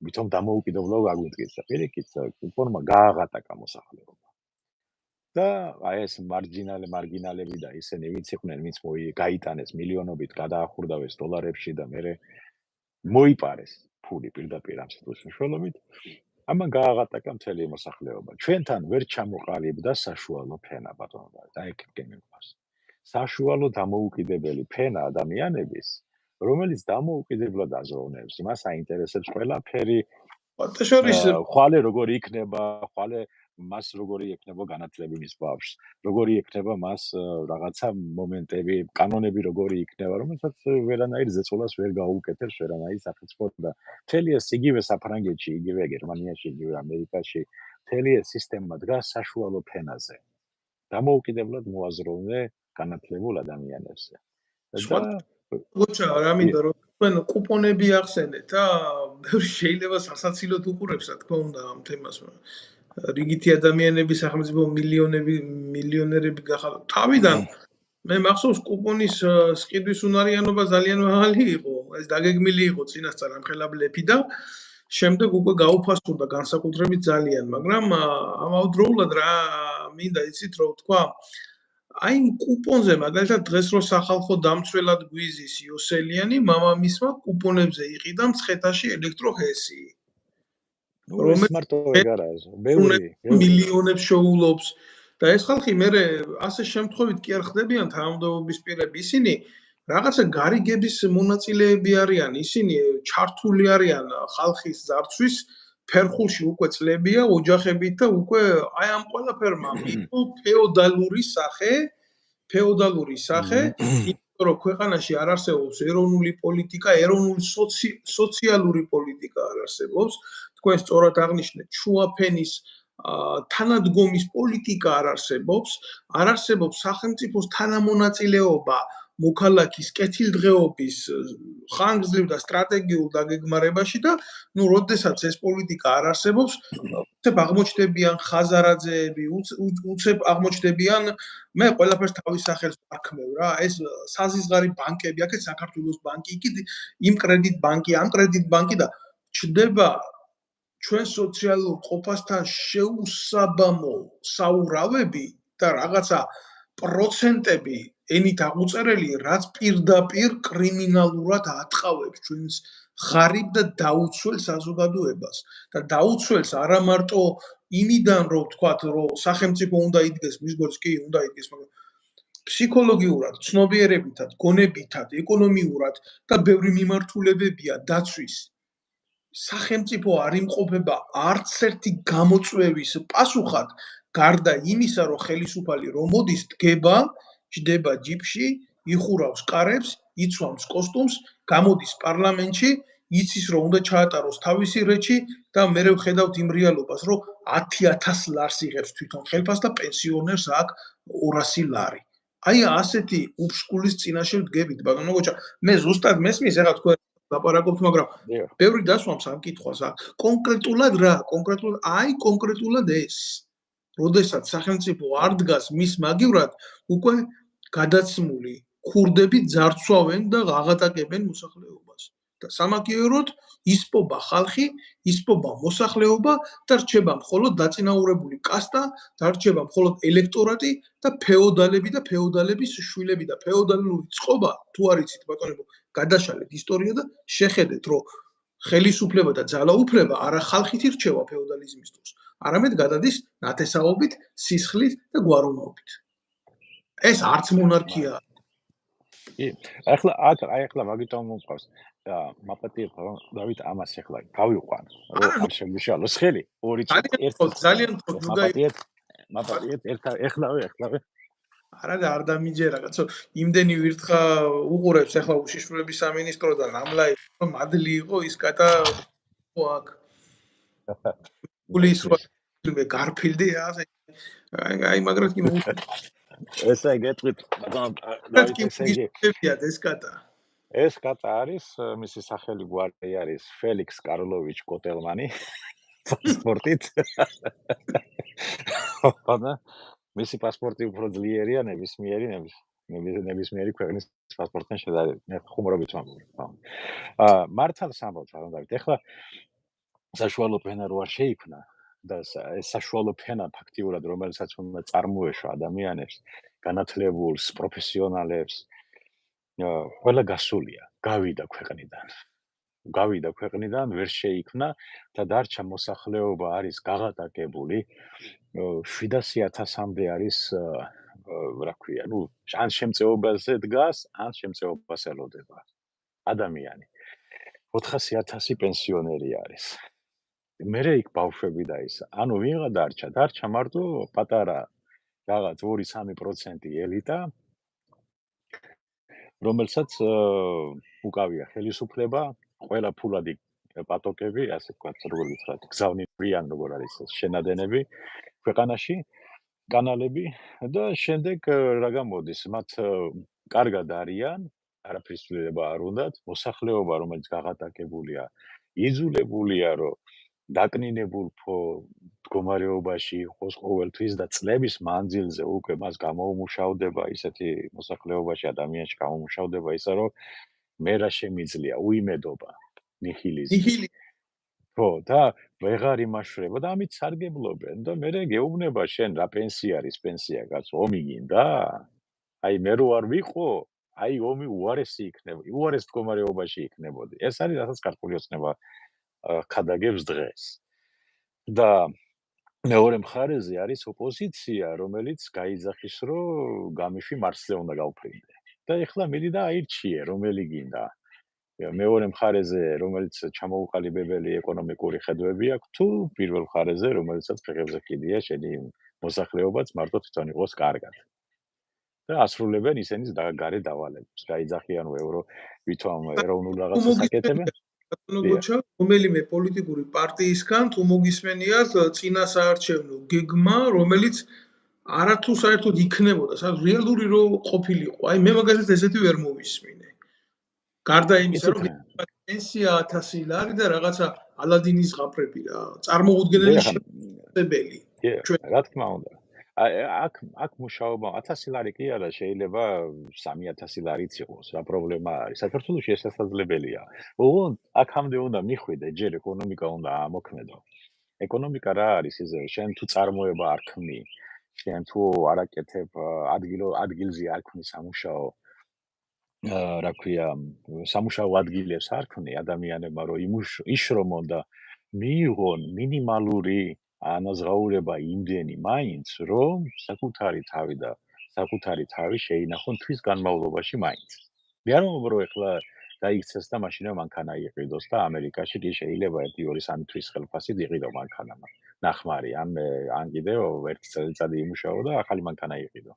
ვითომ დამოუკიდებლობა გაგვიტკიცა. პირიქით, კუპონმა გააღატაკა მოსახლეობა. და აი ეს მარგინალები და ისინი ვინც იყვნენ, ვინც გაიტანეს მილიონობით, გადაახურდავეს დოლარებში და მე მოიპარეს ფული პირდაპირ ამ სიტყვის მნიშვნელობით. ამან გააღატაკა მთელი მოსახლეობა. ჩვენთან ვერ ჩამოყალიბდა საშუალო ფენა, ბატონო, და ეგ გემიყვარს. საშუალო დამოუკიდებელი ფენა ადამიანების, რომელიც დამოუკიდებლად აზროვნებს, მას აინტერესებს ყველაფერი. ხვალე როგორი იქნება, ხვალე მას როგორი ექნება განათლები მის ბავშვს, როგორი ექნება მას რაღაცა მომენტები, კანონები როგორი იქნება, რომელსაც ვერანაირ ზეწოლას ვერ გაუკეთებს, ვერანაირ საფუძვლო და მთელი ეს იგივე საფრანგეთში, იგივე გერმანიაში, იგივე ამერიკაში, მთელი ეს სისტემა დგას საშუალო ფენაზე. დამოუკიდებლად მოაზროვნე განათლებულ ადამიანებზე. გოჩა, რა მინდა რომ თქვენ კუპონები ახსენეთ და შეიძლება სასაცილოდ უყურებს, რა თქმა უნდა, ამ თემას. რიგითი ადამიანები, სახელმწიფო მილიონერები გახალ. თავიდან მე მახსოვს კუპონის სყიდვის უნარიანობა ძალიან მაღალი იყო, ეს დაგეგმილი იყო წინასწარ ამხელა ბლეფი და შემდეგ უკვე გაუფასურდა განსაკუთრებით ძალიან, მაგრამ ამავდროულად რა მინდა იცით რომ თქვა აი იმ კუპონზე მაგალითად დღეს რო სახალხო დამცველად გვიზის იოსელიანი მამამისმა კუპონებზე იყიდა მცხეთაში ელექტროჰესი ეს მარტო ეგ არაა, ბევრი მილიონებს შეულობს და ეს ხალხი მე ასე შემთხვევით კი არ ხდებიან თანამდებობის პირები ისინი რაღაცა გარიგების მონაწილეები არიან ისინი ჩართული არიან ხალხის ძარცვის ფერხულში უკვე წლებია ოჯახებით და უკვე აი ამ ყველაფერმა იყო ფეოდალური სახე იმიტომ რომ ქვეყანაში არ არსებობს ეროვნული პოლიტიკა ეროვნული სოციალური პოლიტიკა არ არსებობს თქვენ სწორად აღნიშნეთ ჩუაფენის თანადგომის პოლიტიკა არ არსებობს სახელმწიფოს თანამონაწილეობა მოქალაქის კეთილდღეობის ხანგრძლივ და სტრატეგიულ დაგეგმარებაში და ნუ როდესაც ეს პოლიტიკა არ არსებობს უცებ აღმოჩნდებიან ხაზარაძეები უცებ აღმოჩნდებიან მე ყველაფერს თავის სახელს ვარქმევ რა ეს საზისგარი ბანკები აქეთ საქართველოს ბანკი იქით იმ კრედიტ ბანკი ამ კრედიტ ბანკი და ჩდება ჩვენ სოციალურ ყოფასთან შეუსაბამო საურავები და რაღაცა პროცენტები ენით აღუწერელი რაც პირდაპირ კრიმინალურად ატყავებს ჩვენს ღარიბ და დაუცველ საზოგადოებას და დაუცველს არა მარტო იმიდან რომ ვთქვათ რომ სახელმწიფო უნდა იდგეს მის გვერდს კი უნდა იდგეს მაგრამ ფსიქოლოგიურად ცნობიერებითად გონებითად ეკონომიურად და ბევრი მიმართულებებია დაცვის სახელმწიფო არ იმყოფება არც ერთი გამოწვევის პასუხად გარდა იმისა რომ ხელისუფალი რომ მოდის დგება ჯდება ჯიპში იხურავს კარებს იცვამს კოსტუმს გამოდის პარლამენტში იცის რომ უნდა ჩაატაროს თავისი რეჩი და მე ვხედავთ იმ რეალობას რომ 10,000 ლარს იღებს თვითონ ხელფას და პენსიონერს აქვს 200 ლარი აი ასეთი უბსკულის წინაშე ვდგებით ბატონო გოჩა მე ზუსტად მესმის ეხლა თქვენ ლაპარაკობთ მაგრამ ბევრი დასვამს ამ კითხვას კონკრეტულად რა კონკრეტულად ეს როდესაც სახელმწიფო არ დგას მის მაგივრად უკვე გადაცმული ქურდები ძარცვავენ და აღატაკებენ მოსახლეობას და სამაგიეროდ ისპობა ხალხი ისპობა მოსახლეობა და რჩება მხოლოდ დაწინაურებული კასტა და რჩება მხოლოდ ელექტორატი და ფეოდალები და ფეოდალების შვილები და ფეოდალური წყობა თუ არ იცით ბატონებო გადაშალეთ ისტორია და შეხედეთ რომ ხელისუფლება და ძალაუფლება არა ხალხით ირჩევა ფეოდალიზმის დროს არამედ გადადის ნათესაობით სისხლით და გვაროვნობით ეს არც მონარქიაა ახლა მაგიტომ მომყავს მაპატიებო რომ დავით ამას ახლა გავიყვან რომ არ შეგვიშალოს ხელი ორი ძალიან მაპატიეთ ეხლავე არა და არ დამიჯერა კაცო იმდენი ვირთხა უყურებს ახლა უშიშროების სამინისტროდან ამ ლაივს მადლი იყო ის კატა აქ გულის მე გარფილდი აი მაგრად კი ესა გეტყვით ეს კატა არის მისი სახელი გვარი არის ფელიქს კარლოვიჩ კოტელმანი პასპორტით ხოდა მისი პასპორტი უფრო ძლიერია ნებისმიერი ქვეყნის პასპორტთან შედარებით მე ხუმრობით ვამბობ მართალს ამბობთ რა უნდა ეხლა საშუალო ფენა რო არ შეიქმნა და ეს საშუალო ფენა ფაქტიურად რომელსაც უნდა წარმოეშვა ადამიანებს განათლებულს პროფესიონალებს ყველა გასულია გავიდა ქვეყნიდან ვერ შეიქმნა და დარჩა მოსახლეობა არის გაღატაკებული 700,000-მდე არის რა ქვია ნუ ან შემწეობაზე დგას ან შემწეობას ელოდება ადამიანი 400,000 პენსიონერი არის მერე იქ ბავშვები და ის ანუ ვიღა დარჩა მარტო პატარა რაღაც 2-3% ელიტა რომელსაც უკავია ხელისუფლება ყველა ფულადი პატოკები ასე ვთქვათ როგორ ვიცხათ გზავნიან როგორ არის შენადენები ქვეყანაში კანალები და შემდეგ რა გამოდის მათ კარგად არიან არაფრის ცვლილება არ უნდათ მოსახლეობა რომელიც გაღატაკებულია იძულებულია რომ დაკნინებულ მდგომარეობაში იყოს ყოველთვის და წლების მანძილზე უკვე მას გამოუმუშავდება ისეთი მოსახლეობაში ადამიანში გამოუმუშავდება ისა რომ მე რა შემიძლია უიმედობა ნიჰილიზმი ნიჰილი ხო და ვეღარ იმაშვრება და ამით სარგებლობენ და მე გეუბნება შენ რა პენსია არის პენსია კაცო ომი გინდა აი მე რო არ ვიყო აი ომი უარესი იქნება უარეს მდგომარეობაში იქნებოდი ეს არის რასაც ქართული ოცნება ხადაგებს დღეს და მეორე მხარეზე არის ოპოზიცია, რომელიც გაიძახის, რომ გამიშვი მარსზე უნდა გავფრინდე. და ეხლა მიდი და აირჩიე, რომელი გინდა. მეორე მხარეზე, რომელიც ჩამოუყალიბებელი ეკონომიკური ხედვები აქვს, თუ პირველ მხარეზე, რომელიცაც ფეხებზე კიდია, შენი მოსახლეობაც მარტო თვითონ იყოს კარგად. და ასრულებენ ისინი გარე დავალებებს. გაიძახიან ეურო ვითომ ეროვნულ რაღაცას აკეთებენ. ბატონო გოჩა, რომელიმე პოლიტიკური პარტიისგან თუ მოგისმენიათ წინა საარჩევნო გეგმა, რომელიც არათუ საერთოდ იქნებოდა, სადაც რეალური რო ყოფილიყო. აი მე მაგალითად ესეთი ვერ მოვისმინე. გარდა იმისა, რომ პენსია 1000 ლარი და რაღაცა ალადინის ღაფრები რა, წარმოუდგენელი შეფასებელი. რა თქმა უნდა. აქ მუშაობა 1000 ლარი კი არა, შეიძლება 3000 ლარიც იყოს. რა პრობლემა არის? საქართველოში ეს შესაძლებელია. ოღონდ აქამდე უნდა მიხვიდე, ჯერ ეკონომიკა უნდა ამოქმედო. ეკონომიკა რა არის ისე, შენ თუ წარმოება არ ქმნი, შენ თუ არ აკეთებ ადგილზე არ ქმნი სამუშაო რა ქვია, სამუშაო ადგილებს არ ქმნი ადამიანებმა, რომ იშრომონ და მიიღონ მინიმალური ანაზღაურება იმდენი მაინც, რომ საკუთარი თავი შეინახონ თვის განმავლობაში მაინც. მე არ მომბრო ეხლა დაიქცეს და მაშინაც მანქანა იყიდოს და ამერიკაში კი შეიძლება 1-2-3 თვის ხელფასით იყიდო მანქანა. ნახმარი, ან კიდევ ერთი წელიწადი იმუშაო და ახალი მანქანა იყიდო.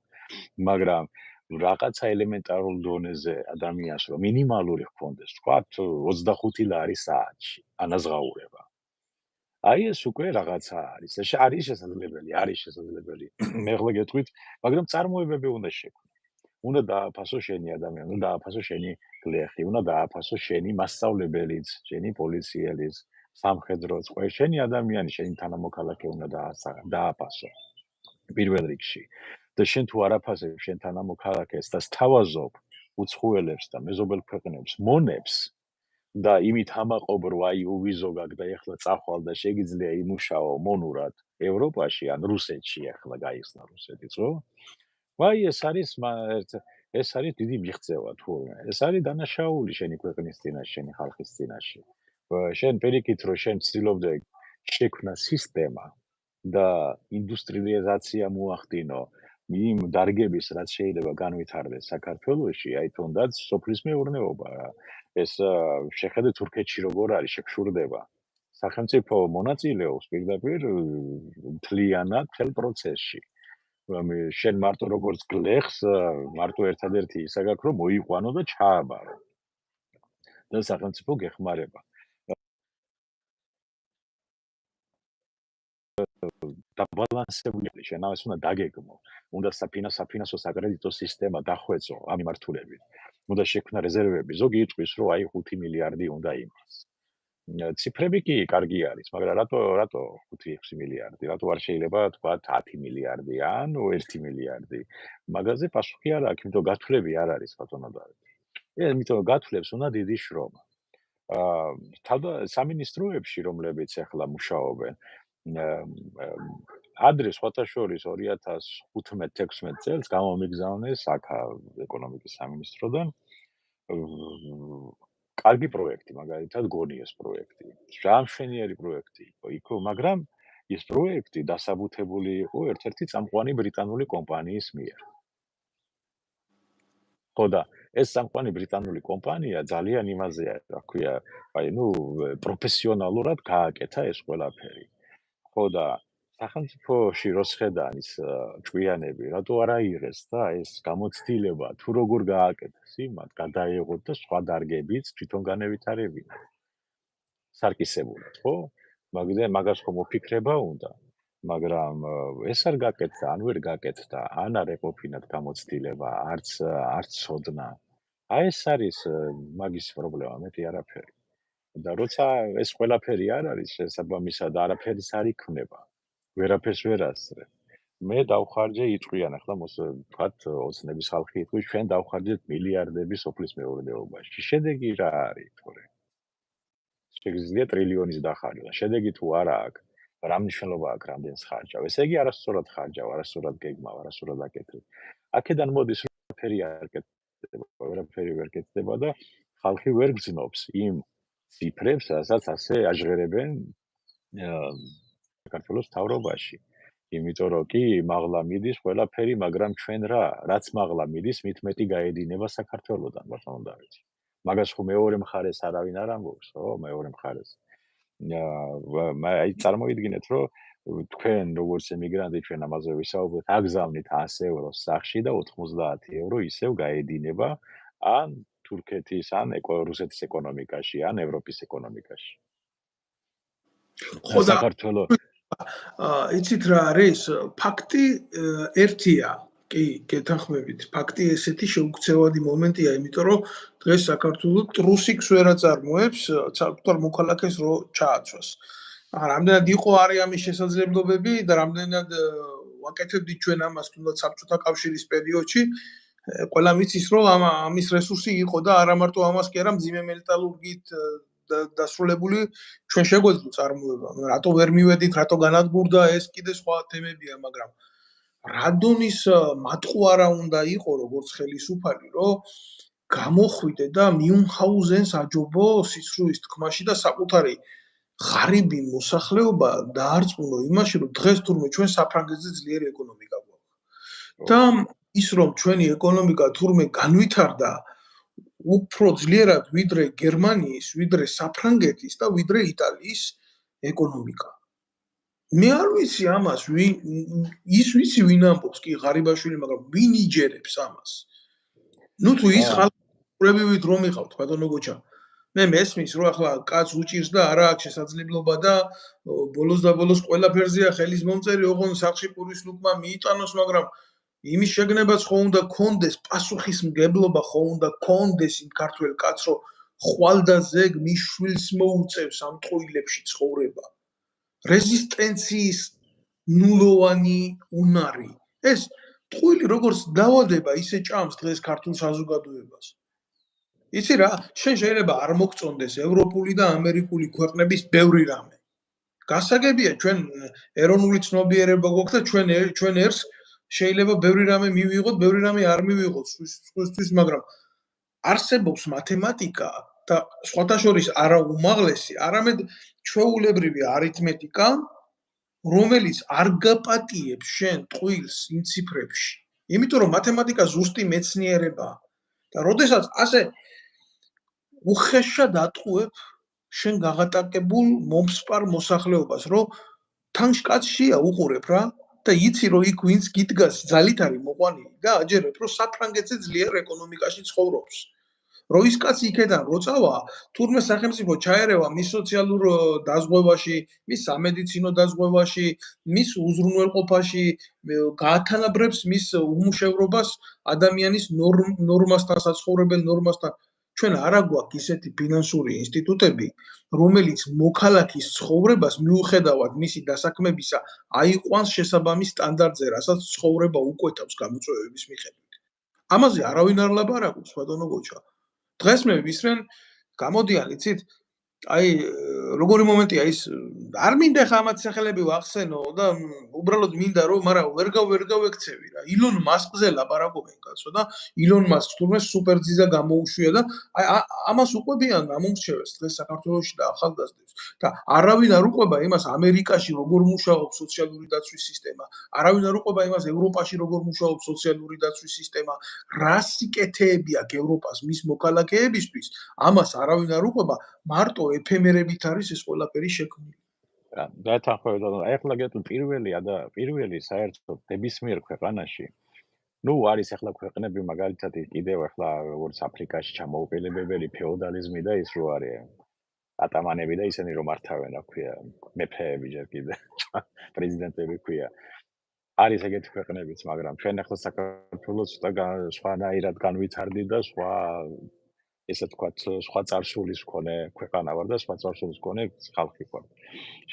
მაგრამ რაღაცა ელემენტარულ დონეზე ადამიანს რომ მინიმალური ჰქონდეს, თქვათ 25 ლარი საათში ანაზღაურება. აი ეს უკვე რაღაცა არის. ეს არის შესაძლებელი. მე ხოლმე გეტყვით, მაგრამ წარმოებები უნდა შექმნას. უნდა დააფასო შენი ადამიანი, უნდა დააფასო შენი გლეხი, უნდა დააფასო შენი მასწავლებელიც, შენი პოლიციელიც, სამხედროც, შენი ადამიანი, შენი თანამოქალაქე უნდა დააფასო. პირველ რიგში. და შენ თუ არაფასებ შენ თანამოქალაქეს და სთავაზობ უცხოელებს და მეზობელ ქვეყნებს მონებს და იმით ამაყობ რომ აი უვიზო გაქვს და ეხლა წახვალ და შეგიძლია იმუშაო მონურად ევროპაში ან რუსეთში ეხლა გაიხსნა რუსეთიც ხო? ვაი ეს არის დიდი მიღწევა თურმე. ეს არის დანაშაული შენი ქვეყნის წინაშე, შენი ხალხის წინაშე. შენ პირიქით რომ შენ ცდილობდე შექმნა სისტემა და ინდუსტრიალიზაცია მოახდინო იმ დარგების რაც შეიძლება განვითარდეს საქართველოში, აი თუნდაც სოფლის მეურნეობა რა. ეს შეხედე თურქეთში როგორ არის შეგშურდება. სახელმწიფო მონაწილეობს პირდაპირ მთლიანად მთელ პროცესში. შენ მარტო როგორც გლეხს, მარტო ერთადერთი ისა გაქვს რომ მოიყვანო და ჩააბარო. და სახელმწიფო გეხმარება. დაბალანსებული შენ ამას უნდა დაგეგმო. უნდა საფინანსო საკრედიტო სისტემა დახვეწო ამ მიმართულებით. უნდა შექმნა რეზერვები. ზოგი იტყვის რომ აი 5 მილიარდი უნდა იმას. ციფრები კი კარგი არის, მაგრამ რატო 5-6 მილიარდი? რატო არ შეიძლება თქვა 10 მილიარდი ან 1 მილიარდი? მაგაზე პასუხი არ აქვს, იმიტომ გათვლები არ არის ბატონო დავით. იმიტომ გათვლებს უნდა დიდი შრომა. სამინისტროებში რომლებიც ახლა მუშაობენ ადრე სხვათა შორის 2015-16 წელს გამომიგზავნეს აქ ეკონომიკის სამინისტროდან კარგი პროექტი, მაგალითად გონიეს პროექტი. ჯამშვენიერი პროექტი იყო, მაგრამ ეს პროექტი დასაბუთებული იყო ერთ-ერთი წამყვანი ბრიტანული კომპანიის მიერ. ხო და ეს წამყვანი ბრიტანული კომპანია ძალიან იმაზეა, რა ქვია, პროფესიონალურად გააკეთა ეს ყველაფერი. ხო და სახელმწიფოში როსხედან ის ჭკვიანები, რატო არ აიღეს და ეს გამოცდილება თუ როგორ გააკეთეს იმათ, გადაეღოთ და სხვა დარგებიც თვითონ განევითარებინა. სარკისებულად, ხო? მაგას ხომ მოფიქრება უნდა. მაგრამ ეს არ გაკეთდა, ან ვერ გაკეთდა, ან არ ეყოფინათ გამოცდილება, არც ცოდნა. აი ეს არის მაგის პრობლემა, მეტი არაფერი. და როცა ეს ყველაფერი არ არის შესაბამისად არაფერიც არ იქნება. ვერაფერს ვერ ასწრებ. მე დავხარჯე იტყვიან ახლა თქვათ ოცნების ხალხი იტყვის ჩვენ დავხარჯეთ მილიარდები სოფლის მეურნეობაში. შედეგი რა არის თორე? შეგიძლია ტრილიონის დახარჯვა. შედეგი თუ არა აქვს, რა მნიშვნელობა აქვს რამდენს ხარჯავ? ესე იგი არასწორად ხარჯავ, არასწორად გეგმავ, არასწორად აკეთებ. აქედან მოდის ვერაფერი არ კეთდება, ვერაფერი ვერ კეთდება და ხალხი ვერ გრძნობს იმ ციფრებს, რასაც ასე აჟღერებენ საქართველოს მთავრობაში. იმიტომ რომ კი მაღლა მიდის ყველაფერი, მაგრამ ჩვენ რაც მაღლა მიდის, მით მეტი გაედინება საქართველოსთან, ბატონო დავით. მაგას ხო მეორე მხარეს არავინ არ ამბობს, ხო, მეორე მხარეს. აი წარმოვიდგინეთ, რომ თქვენ როგორც ემიგრანტი ჩვენ ამაზე ვისაუბრეთ, აგზავნით 100 ევროს სახში და 90 euро ისევ გაედინება ან თურქეთის, ან რუსეთის ეკონომიკაში, ან ევროპის ეკონომიკაში. ხო და საქართველოს იცით რა არის? ფაქტი ერთია. კი, გეთანხმებით. ფაქტი ესეთი შეუქცევადი მომენტია, იმიტომ რომ დღეს საქართველოს ტრუსიკს ვერ აწარმოებს საკუთარ მოქალაქეს რო ჩააცვას. რამდენად იყო არის ამის შესაძლებლობები და რამდენად ვაკეთებდით ჩვენ ამას თუნდაც საბჭოთა კავშირის პერიოდში, ყველა მიცის რომ ამის რესურსი იყო და არა მარტო ამას კი არა მძიმე მეტალურგით დასრულებული ჩვენ შეგვეძლო წარმოება. რატო ვერ მივედით, რატო განადგურდა, ეს კიდე სხვა თემებია, მაგრამ რადონის მატყუარა უნდა იყო როგორც ხელისუფალი, რომ გამოხვიდე და მიუნჰაუზენს აჯობო სიცრუის თქმაში და საკუთარი ღარიბი მოსახლეობა დაარწმუნო იმაში, რომ დღეს თურმე ჩვენ საფრანგეთზე ძლიერი ეკონომიკა გვაქვს. და ის რომ ჩვენი ეკონომიკა თურმე განვითარდა უფრო ძლიერად ვიდრე გერმანიის, ვიდრე საფრანგეთის და ვიდრე იტალიის ეკონომიკა. მე არ ვიცი ამას, ვიცი ვინ ამბობს, კი ღარიბაშვილი, მაგრამ ვინ იჯერებს ამას? ნუ თუ ის ხალხურებივით რომ იყავთ, ბატონო გოჩა. მე მესმის, რომ ახლა კაც უჭირს და არა აქვს შესაძლებლობა და ბოლოს და ბოლოს ყველაფერზეა ხელის მომწერი, ოღონდ სახში პურის ლუკმა მიიტანოს, მაგრამ იმის შეგნებაც ხო უნდა კონდეს, პასუხისმგებლობა ხო უნდა კონდეს იმ ქართველ კაცს, რომ ხვალ და ზეგ მის შვილს მოუწევს ამ ტყუილებში ცხოვრება. რეზისტენციის ნულოვანი უნარი. ეს ტყუილი როგორც დაავადება, ისე ჭამს დღეს ქართულ საზოგადოებას. იცი რა, შენ შეიძლება არ მოგწონდეს ევროპული და ამერიკული ქვეყნების ბევრი რამე. გასაგებია, ჩვენ ეროვნული ცნობიერება გვაქვს და ჩვენ ერთს შეიძლება ბევრი რამე მივიღოთ, ბევრი რამე არ მივიღოთ სხვისთვის, მაგრამ არსებობს მათემატიკა და სხვათა შორის არა უმაღლესი, არამედ ჩვეულებრივი არითმეტიკა, რომელიც არ გაპატიებს შენ ტყუილს იმ ციფრებში. იმიტომ რომ მათემატიკა ზუსტი მეცნიერებაა და როდესაც ასე უხეშად ატყუებ შენ გაღატაკებულ მომსპარ მოსახლეობას, რომ თან შკაცშია უყურებ რა და იცი რომ იქ ვინც გიდგას ძალით არის მოყვანილი და აჯერებ რომ საფრანგეთზე ძლიერ ეკონომიკაში ცხოვრობს. რომ ის კაცი იქიდან რო წავა, თურმე სახელმწიფო ჩაერევა მის სოციალურ დაზღვევაში, მის სამედიცინო დაზღვევაში, მის უზრუნველყოფაში, გაათანაბრებს მის უმუშევრობას ადამიანის ნორმასთან, საცხოვრებელ ნორმასთან. ჩვენ არა გვაქვს ისეთი ფინანსური ინსტიტუტები, რომელიც მოქალაქის ცხოვრებას მიუხედავად მისი დასაქმებისა, აიყვანს შესაბამის სტანდარტზე, რასაც ცხოვრება უკვეთავს გამოწვევების მიხედვით. ამაზე არავინ არ ლაპარაკობს, ბატონო გოჩა. დღეს მე ვისმენ, გამოდიან, იცით, აი როგორი მომენტია ის, არ მინდა ხა ამათ სახელები ვახსენო და უბრალოდ მინდა რომ, მაგრამ ვერ გავექცევი რა. ილონ მასკზე ლაპარაკობენ კაცო და ილონ მასკს თურმე სუპერძიზა გამოუშვია და აი ამას უყვებიან ამომრჩევეს დღეს საქართველოში და ახალგაზრდებს და არავინ არ უყვება იმას ამერიკაში როგორ მუშაობს სოციალური დაცვის სისტემა, არავინ არ უყვება იმას ევროპაში როგორ მუშაობს სოციალური დაცვის სისტემა, რა სიკეთეები აქვს ევროპას მის მოქალაქეებისთვის, ამას არავინ არ უყვება, მარტო ეფემერებით არის ეს ყველაფერი შექმნილი. დათანხმებით, აი ახლა გეტყვი პირველი საერთოდ ნებისმიერ ქვეყანაში ნუ არის ახლა ქვეყნები მაგალითად კიდევ ახლა როგორც აფრიკაში ჩამოუყალიბებელი ფეოდალიზმი და ის რო არის ატამანები და ისინი რომ მართავენ, რა ქვია, მეფეები ჯერ კიდე პრეზიდენტები ქვია. არის ეგეთი ქვეყნებიც, მაგრამ ჩვენ ახლა საქართველოს ცოტა სხვანაირად განვითარდი და სხვა ესე თქვათ, სხვა წარსულის მქონე ქვეყანა ვარ და სხვა წარსულის მქონე ხალხი ვარ.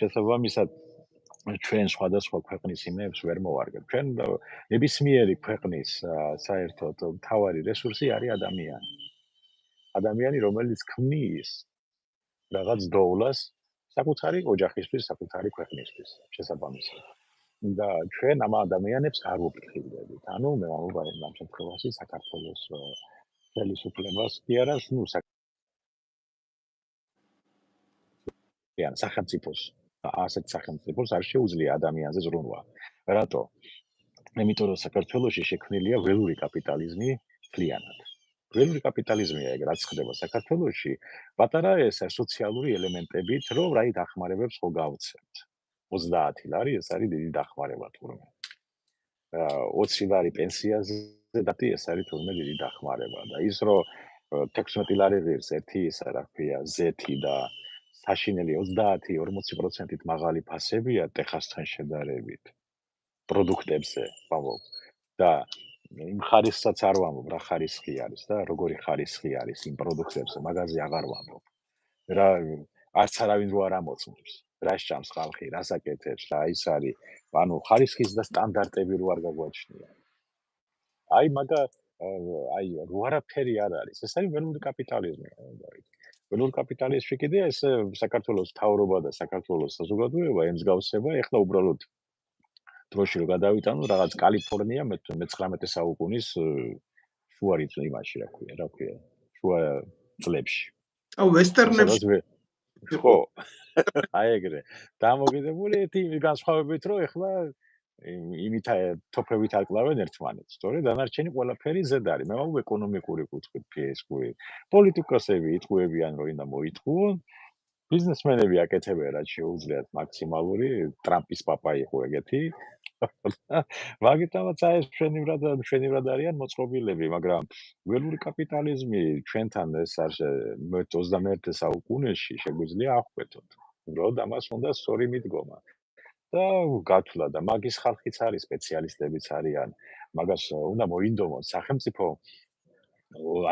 შესაბამისად, ჩვენ სხვადასხვა ქვეყნის იმებს ვერ მოვარგებთ. ჩვენ ნებისმიერი ქვეყნის საერთოდ მთავარი რესურსი არის ადამიანი. ადამიანი, რომელიც ქმნის რაღაც დოვლას საკუთარი ოჯახისთვის, საკუთარი ქვეყნისთვის, შესაბამისად. და ჩვენ ამ ადამიანებს არ ვუფრთხილდებით. ანუ მე ვამბობ ამ შემთხვევაში საქართველოს ხელისუფლებას კი არა, ნუ სახელმწიფოს, ასეთ სახელმწიფოს არ შეუძლია ადამიანზე ზრუნვა. რატო? იმიტომ რომ საქართველოში შექმნილია ველური კაპიტალიზმი მთლიანად. ველური კაპიტალიზმია ეგ რაც ხდება საქართველოში, პატარა ეს სოციალური ელემენტებით, რომ რაი დახმარებებს ხო გავცემთ. 30 ლარი ეს არის დიდი დახმარება თურმე. 20 ლარი პენსიაზე დათი ეს არის თურმე დიდი დახმარება და ის რომ 16 ლარი ღირს ერთი ისა რა ქვია ზეთი და საშინელი 30-40%-ით მაღალი ფასებია ტეხასთან შედარებით პროდუქტებზე, ვამბობ. და იმ ხარისხსაც არ ვამბობ, რა ხარისხი არის და როგორი ხარისხი არის იმ პროდუქტებზე, მაგაზე აღარ ვამბობ. რა არც არავინ რო არ ამოწმებს. რა შეჭამს ხალხი, რას აკეთებს, რა ის არის, ანუ ხარისხის და სტანდარტები რო არ გაგვაჩნია. აი მაგა აი რო არაფერი არ არის. ეს არის ველური კაპიტალიზმი, ველური კაპიტალიზმში კიდე ეს საქართველოს მთავრობა და საქართველოს საზოგადოება ემსგავსება, ეხლა უბრალოდ დროში რო გადავიტანო რაღაც კალიფორნია მე-19 საუკუნის შუა იმაში რა ქვია, შუა წლებში. აუ ვესტერნებში ხო, აი ეგრე. დამოკიდებული ერთი განსხვავებით რომ ეხლა იმით თოფებით აკლავენ ერთმანეთს, სწორედ დანარჩენი ყველაფერი ზედ არის. მე ვამბობ ეკონომიკური კუთხით ფიესკური. პოლიტიკოსები იტყუებიან რომ ინდა მოიტყუონ. ბიზნესმენები აკეთებენ რაც შეუძლიათ მაქსიმალური, ტრამპის პაპა იყო ეგეთი. მაგიტომაც აი ეს ჩვენივრად არიან მოწყობილები, მაგრამ ველური კაპიტალიზმი ჩვენთან ეს არ 21 საუკუნეში შეგვიძლია აღკვეთოთ. უბრალოდ ამას უნდა სწორი მიდგომა. და გათვლა და მაგის ხალხიც არის, სპეციალისტებიც არიან. მაგას უნდა მოინდომოთ სახელმწიფო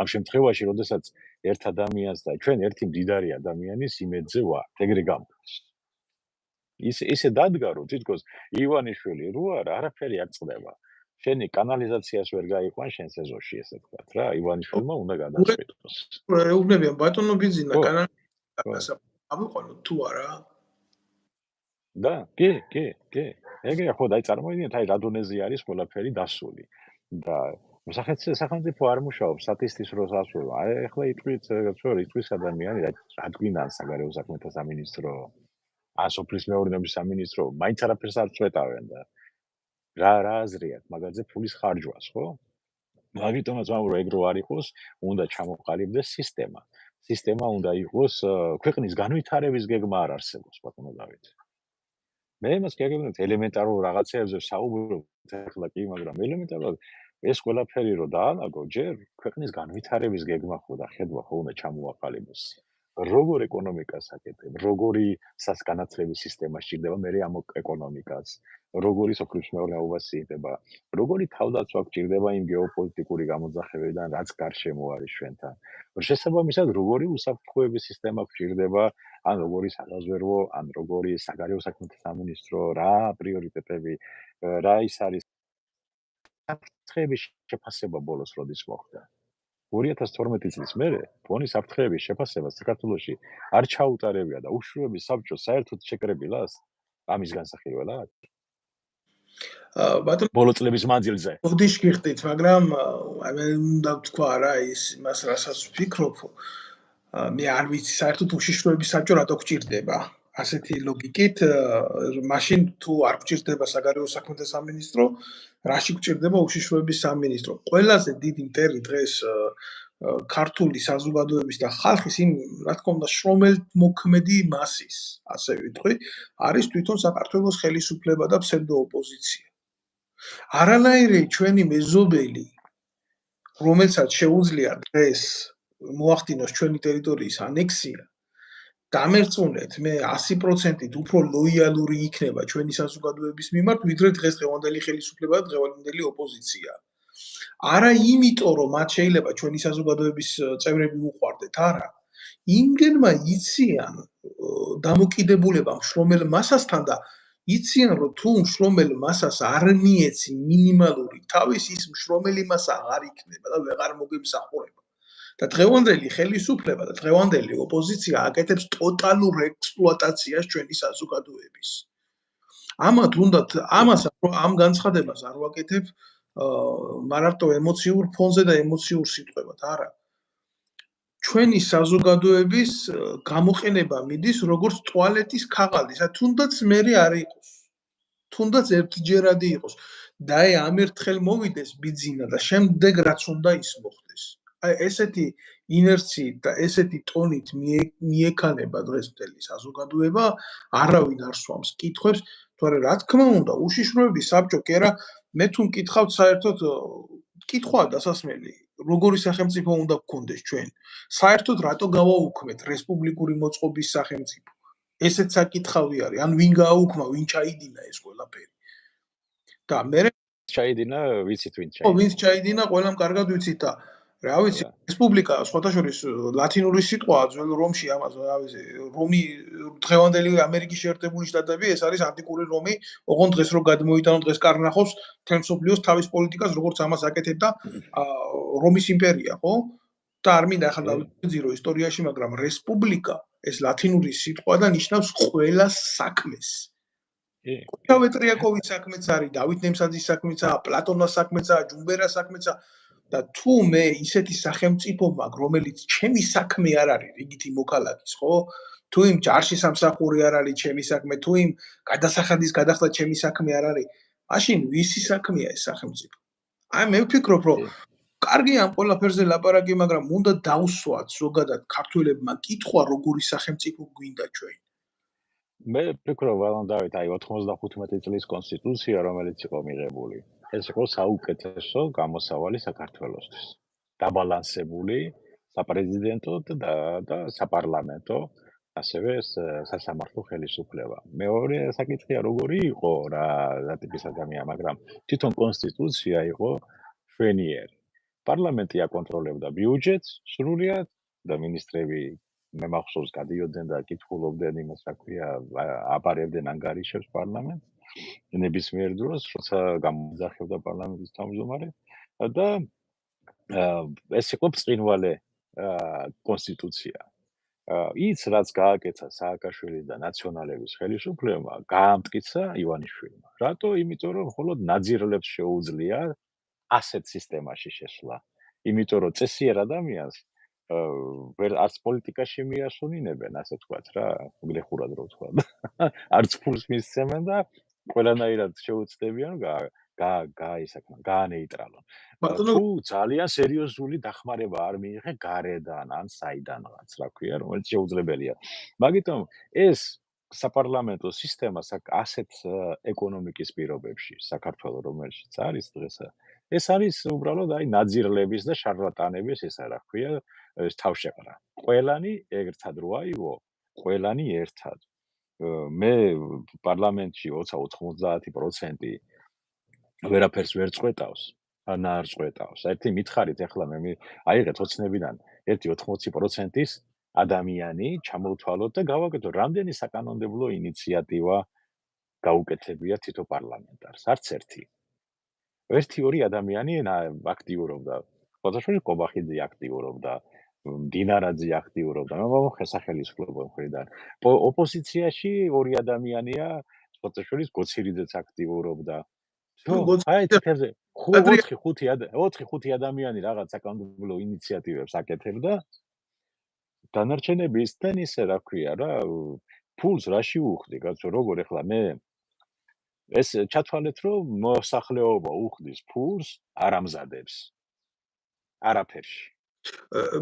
ამ შემთხვევაში, როდესაც ერთ ადამიანს და ჩვენ ერთი მდიდარი ადამიანის იმედზე ვართ, ეგრე გამბობს. ისე დადგა რომ თითქოს ივანიშვილი რო არაფერი არ წდება. შენი კანალიზაციას ვერ გაიყვან შენ სეზონში ესე ვთქვათ რა, ივანიშვილმა უნდა გადაწყვიტოს. ეუბნებიან ბატონო ბიზინა კანალიზაციას ამოყოლოთ თუ არა? და კი. ეგრე ხო და აი წარმოიდგინეთ აი რა დონეზე არის ყველაფერი დასული. და სახელმწიფო არ მუშაობს სტატისტიკის დროს ასვლა. აი ახლა იტყვის ადამიანი რა გვინან საგარეო საქმეთა სამინისტრო ან სოფლის მეურნეობის სამინისტრო მაინც არაფერს არ წვეტავენ და რა აზრიათ მაგაზე ფულის ხარჯვას, ხო? მაგიტომაც ვამბობ რომ ეგ რო არ იყოს, უნდა ჩამოყალიბდეს სისტემა. სისტემა უნდა იყოს ქვეყნის განვითარების გეგმა არ არსებობს, ბატონო დავით. მე იმას გაგებინებთ ელემენტარულ რაღაცეებზე საუბრობთ ახლა კი, მაგრამ ელემენტარულად ეს ყველაფერი რო დაანაგო, ჯერ ქვეყნის განვითარების გეგმა ხო და ხედვა ხო უნდა ჩამოაყალიბოს. როგორ ეკონომიკას აკეთებ, როგორი განათლების სისტემა სჭირდება მე ამ ეკონომიკას, როგორი სოფლის მეურნეობა სჭირდება, როგორი თავდაცვა გჭირდება იმ გეოპოლიტიკური გამოძახებიდან, რაც გარშემო არის ჩვენთან. შესაბამისად, როგორი უსაფრთხოების სისტემა გჭირდება, ან როგორი საზღვაო, ან როგორი საგარეო საქმეთა სამინისტრო, რა პრიორიტეტები, რა ის არის საფრთხეების შეფასება ბოლოს როდის მოხდა. 2012 წლის მერე ფონის საფრთხეების შეფასება საქართველოში არ ჩაუტარებია და უშუალოდ საბჭოს საერთოდ შეკრებილას ამის განსახილველად ბატონო ბოლო წლების მანძილზე. ოდიშ გიხდით, მაგრამ მე უნდა ვთქვა რა ის იმას რასაც ვფიქრობ. მე არ ვიცი საერთოდ უშიშროების საბჭო რატო გჭირდება. ასეთი ლოგიკით, მაშინ თუ არ გჭირდება საგარეო საქმეთა სამინისტრო, რაში გჭირდება უშიშროების სამინისტრო? ყველაზე დიდი მტერი დღეს ქართული საზოგადოების და ხალხის იმ რა თქმა უნდა შრომელმოქმედი მასის, ასე ვიტყვი, არის თვითონ საქართველოს ხელისუფლება და ფსევდოოპოზიცია. არანაირი ჩვენი მეზობელი, რომელსაც შეუძლია დღეს მოახდინოს ჩვენი ტერიტორიის ანექსია, დამერწმუნეთ, მე 100%-ით უფრო ლოიალური იქნება ჩვენი საზოგადოების მიმართ, ვიდრე დღევანდელი ხელისუფლება და დღევანდელი ოპოზიცია. არა იმიტომ, რომ მათ შეიძლება ჩვენი საზოგადოების წევრები უყვარდეთ, არა. იმგენმა იციან დამოკიდებულება მშრომელ მასასთან და იციან რომ თუ მშრომელ მასას არ მიეცი მინიმალური თავის ის მშრომელი მასა აღარ იქნება და ვეღარ მოგემსახურება. და დღევანდელი ხელისუფლება და დღევანდელი ოპოზიცია აკეთებს ტოტალურ ექსპლუატაციას ჩვენი საზოგადოების. ამათ უნდათ ამას ამ განცხადებას არ ვაკეთებ მარტო ემოციურ ფონზე და ემოციურ სიტყვებად, არა. ჩვენი საზოგადოების გამოყენება მიდის როგორც ტუალეტის ქაღალდი, თუნდაც მერე არ იყოს. თუნდაც ერთჯერადი იყოს. და ამ ერთხელ მოვიდეს ბიძინა და შემდეგ რაც უნდა ის მოხდეს. აი ესეთი ინერციით და ესეთი ტონით მიექანება დღეს მთელი საზოგადოება, არავინ არ სვამს კითხვებს, თორე რა თქმა უნდა, უშიშროების საბჭო კი არა, მე თუ მკითხავთ საერთოდ კითხვაა დასასმელი, როგორი სახელმწიფო უნდა გქონდეს ჩვენ? საერთოდ რატო გავაუქმეთ რესპუბლიკური მოწყობის სახელმწიფო? ესეც საკითხავი არის, ან ვინ გააუქმა, ვინ ჩაიდინა ეს ყველაფერი? და მე ჩაიდინა, ვიცით ვინ ჩაიდინა. ვინც ჩაიდინა, ყველამ კარგად ვიცით და რა ვიცი, რესპუბლიკა სხვათა შორის ლათინური სიტყვაა ძველ რომში ამას, რა ვიცი, რომი დღევანდელი ამერიკის შეერთებული შტატები, ეს არის ანტიკური რომი, ოღონდ დღეს რო გადმოიტანო დღეს კარნახობს მთელ მსოფლიოს თავის პოლიტიკას, როგორც ამას აკეთებდა რომის იმპერია, ხო? და არ მინდა ახლა დავიძირო ისტორიაში, მაგრამ რესპუბლიკა ეს ლათინური სიტყვა და ნიშნავს ყველა საქმეს. ჩავეტრიაკოვის საქმეც არის, დავით ნემსაძის საქმეცაა, პლატონას საქმეცაა, ჯუმბერას საქმეცაა და თუ მე ისეთი სახელმწიფო მაქვს, რომელიც ჩემი საქმე არ არის, რიგითი მოქალაქის, ხო? თუ იმ ჯარში სამსახური არ არის ჩემი საქმე, თუ იმ გადასახადის გადახდა ჩემი საქმე არ არის, მაშინ ვისი საქმეა ეს სახელმწიფო? აი მე ვფიქრობ, რომ კარგია ამ ყველაფერზე ლაპარაკი, მაგრამ უნდა დავსვათ ზოგადად ქართველებმა კითხვა, როგორი სახელმწიფო გვინდა ჩვენ. მე ვფიქრობ, ვალონ დავით, აი 95 წლის კონსტიტუცია, რომელიც იყო მიღებული, ეს იყო საუკეთესო გამოსავალი საქართველოსთვის. დაბალანსებული საპრეზიდენტო და საპარლამენტო, ასევე სასამართლო ხელისუფლება. მეორე საკითხია, როგორი იყო რა ტიპის ადამიანი, მაგრამ თვითონ კონსტიტუცია იყო შვენიერი. პარლამენტი აკონტროლებდა ბიუჯეტს სრულიად და მინისტრები მე მახსოვს გადიოდნენ და კითხულობდნენ იმას, რა ქვია, აბარებდნენ ანგარიშებს პარლამენტს ნებისმიერ დროს, როცა გამოძახებდა პარლამენტის თავმჯდომარე და ეს იყო ბრწყინვალე კონსტიტუცია. ის რაც გააკეთა სააკაშვილი და ნაციონალების ხელისუფლებმა, გაამტკიცა ივანიშვილმა. რატო? იმიტომ რომ მხოლოდ ნაძირლებს შეუძლია ასეთ სისტემაში შესვლა. იმიტომ რომ წესიერ ადამიანს ვერ არც პოლიტიკაში მიასვენინებენ, ასე ვთქვათ რა, გლეხურად რო ვთქვა. არც ფულს მისცემენ და ყველანაირად შეუცდებიან გაისაკმან, გაანეიტრალონ. თუ ძალიან სერიოზული დახმარება არ მიიღე გარედან ან საიდანღაც, რა ქვია, რომელიც შეუძლებელია. მაგიტომ ეს საპარლამენტო სისტემა ასეთ ეკონომიკის პირობებში, საქართველოს რომელშიც არის დღეს, ეს არის უბრალოდ აი ნაძირლების და შარლატანების ესა რა ქვია, ეს თავშეყრა. ყველანი ერთად რო აიღო, ყველანი ერთად. მე პარლამენტში 90% ვერაფერს ვერ წყვეტავს, ან არ წყვეტავს. ერთი მითხარით ახლა მე აიღეთ ოცნებიდან ერთი 80%-ის ადამიანი ჩამოვთვალოთ და გავაკეთოთ რამდენი საკანონმდებლო ინიციატივა გაუკეთებია თითო პარლამენტარს. არც ერთი. ერთი-ორი ადამიანი აქტიურობდა. ხოთაშვილ კობახიძე აქტიურობდა, დინარაძე აქტიურობდა, ხელისუფლების მხრიდან. ოპოზიციაში ორი ადამიანია, ხოთაშვილის გოცირიძეც აქტიურობდა. აი თეთრზე 4-5 ადამიანი რაღაც საკანონმდებლო ინიციატივებს აკეთებდა. დანარჩენები ისთან ისე რა ქვია რა, ფულს რაში უხდი, კაცო, როგორ ახლა მე ეს ჩათვალეთ, რომ მოსახლეობა უხდის ფულს, არ ამზადებს. არაფერში.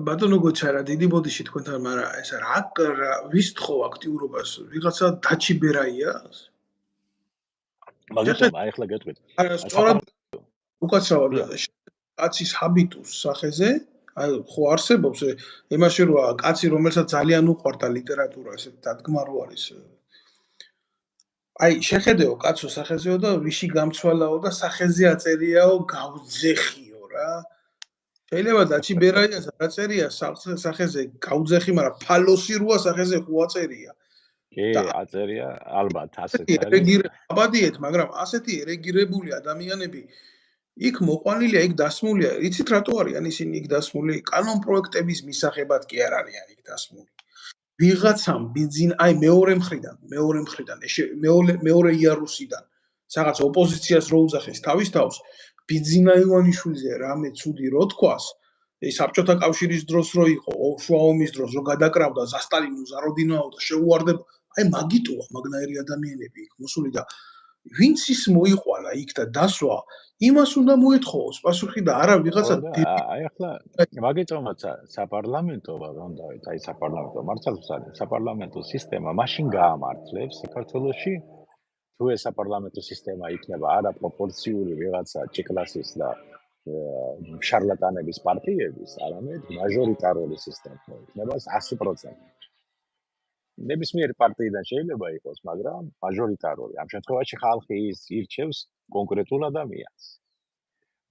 ბატონო გოჩარა, დიდი ბოდიში თქვენთან, მაგრამ ეს რა ვის თხოვ აქტიურობას? ვიღაცა დაჩიბერაიას? მაგიტომ აი ახლა გეტყვით. სწორად უკაცრავად კაცის ჰაბიტუს სახეზე, აი ხო არსებობს იმაში რომ კაცი რომელსაც ძალიან უყვარდა ლიტერატურა, ესეთ დადგმა რო არის. აი შეხედეო კაცო სახეზეო და ვიში გამცვალაო და სახეზე აწერიაო გავძეხიო რა. შეიძლება დაჩიბერაიას არ აწერია სახეზე გავძეხი, მაგრამ ფალოსი როა სახეზე ხო აწერია. კი, აწერია, ალბათ ასეც არის. ერეგირებადიეთ, მაგრამ ასეთი ერეგირებული ადამიანები იქ მოყვანილია, იქ დასმულია. იცით რატო არიან ისინი იქ დასმული? კანონ პროექტების მისაღებად კი არ არიან იქ დასმული. ვიღაცამ აი მეორე მხრიდან, მეორე იარუსიდან, რაღაც ოპოზიციას რო უძახეს თავის თავს, ბიძინა ივანიშვილზე რამე ცუდი რო თქვას, საბჭოთა კავშირის დროს რო იყო, შუა ომის დროს რო გადაკრავდა ზასტალინო, ზაროდინოა და შეუვარდება, აი მაგიტოა მაგნაირი ადამიანები იქ მოსული და ვინც ის მოიყვანა იქ და დასვა, იმას უნდა მოეთხოვოს პასუხი და არა ვიღაცა აი ახლა მაგეწონათ საპარლამენტო ვარონდავით, აი საპარლამენტო მართლაც საპარლამენტო სისტემა მაშინ გაამართლებს საქართველოში თუ ეს საპარლამენტო სისტემა იქნება არაპროპორციული ვიღაცა ჭიკლასის და შარლატანების პარტიების, არამედ მაჟორიტარული სისტემა იქნება 100%. ნებისმიერი პარტიიდან შეიძლება იყოს, მაგრამ მაჟორიტარული. ამ შემთხვევაში ხალხი ირჩევს კონკრეტულ ადამიანს.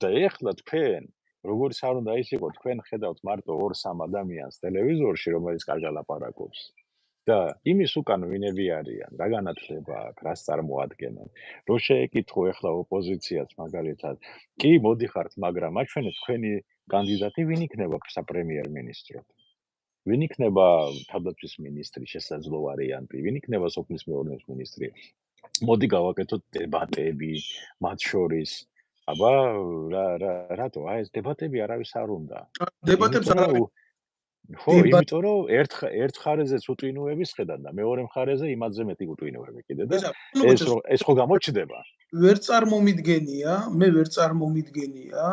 და ეხლა თქვენ, როგორც არ უნდა ის იყო, თქვენ ხედავთ მარტო 2-3 ადამიანს ტელევიზორში, რომელიც კარგად ლაპარაკობს. და იმის უკან ვინები არიან, რა განათლება აქვს, რას წარმოადგენენ. რო შეეკითხო ეხლა ოპოზიციას მაგალითად, კი მოდიხართ, მაგრამ აჩვენეთ თქვენი კანდიდატი ვინ იქნება საპრემიერ-მინისტრად. ვინ იქნება თავდაცვის მინისტრი, შესაძლო ვარიანტი, ვინ იქნება სოფლის მეურნეობის მინისტრი. მოდი გავაკეთოთ დებატები მათ შორის. აბა რატო? აი ეს დებატები არავის არ უნდა. დებატებს არ არის. ხო, იმიტომ რომ ერთ მხარეზეც უტვინოების ხედან და მეორე მხარეზე იმაზე მეტი უტვინოები კიდე და ეს ხო გამოჩნდება. ვერ წარმომიდგენია, მე ვერ წარმომიდგენია,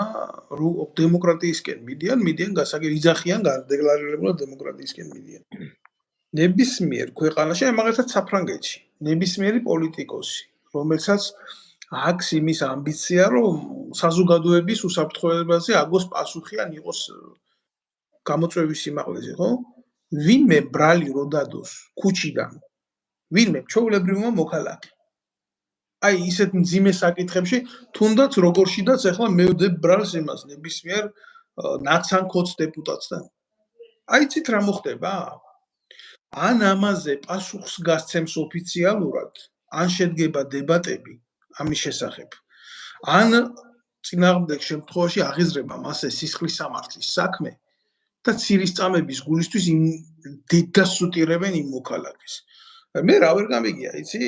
რომ დემოკრატიისკენ მიდიან იძახიან დეკლარირებულად დემოკრატიისკენ მიდიან. ნებისმიერ ქვეყანაში, აი მაგალითად საფრანგეთში, ნებისმიერი პოლიტიკოსი, რომელსაც აქვს იმის ამბიცია, რომ საზოგადოების უსაფრთხოებაზე აგოს პასუხი ან იყოს გამოწვევის სიმაღლეზე, ხო? ვინმე ბრალი რო დადოს ქუჩიდან, ვინმე ჩვეულებრივმა მოქალაქე. აი ისეთ მძიმე საკითხებში, თუნდაც როგორშიდაც ახლა მე ვდებ ბრალს იმას ნებისმიერ ნაცან ქოც დეპუტატსთან. აი იცით რა მოხდება? ან ამაზე პასუხს გასცემს ოფიციალურად, ან შედგება დებატები ამის შესახებ. ან წინააღმდეგ შემთხვევაში აღიზრება მასე სისხლის სამართლის საქმე და ცირისწამების გულისთვის დიდას უტირებენ იმ მოქალაქეს. მე რა ვერ გამიგია, იცი?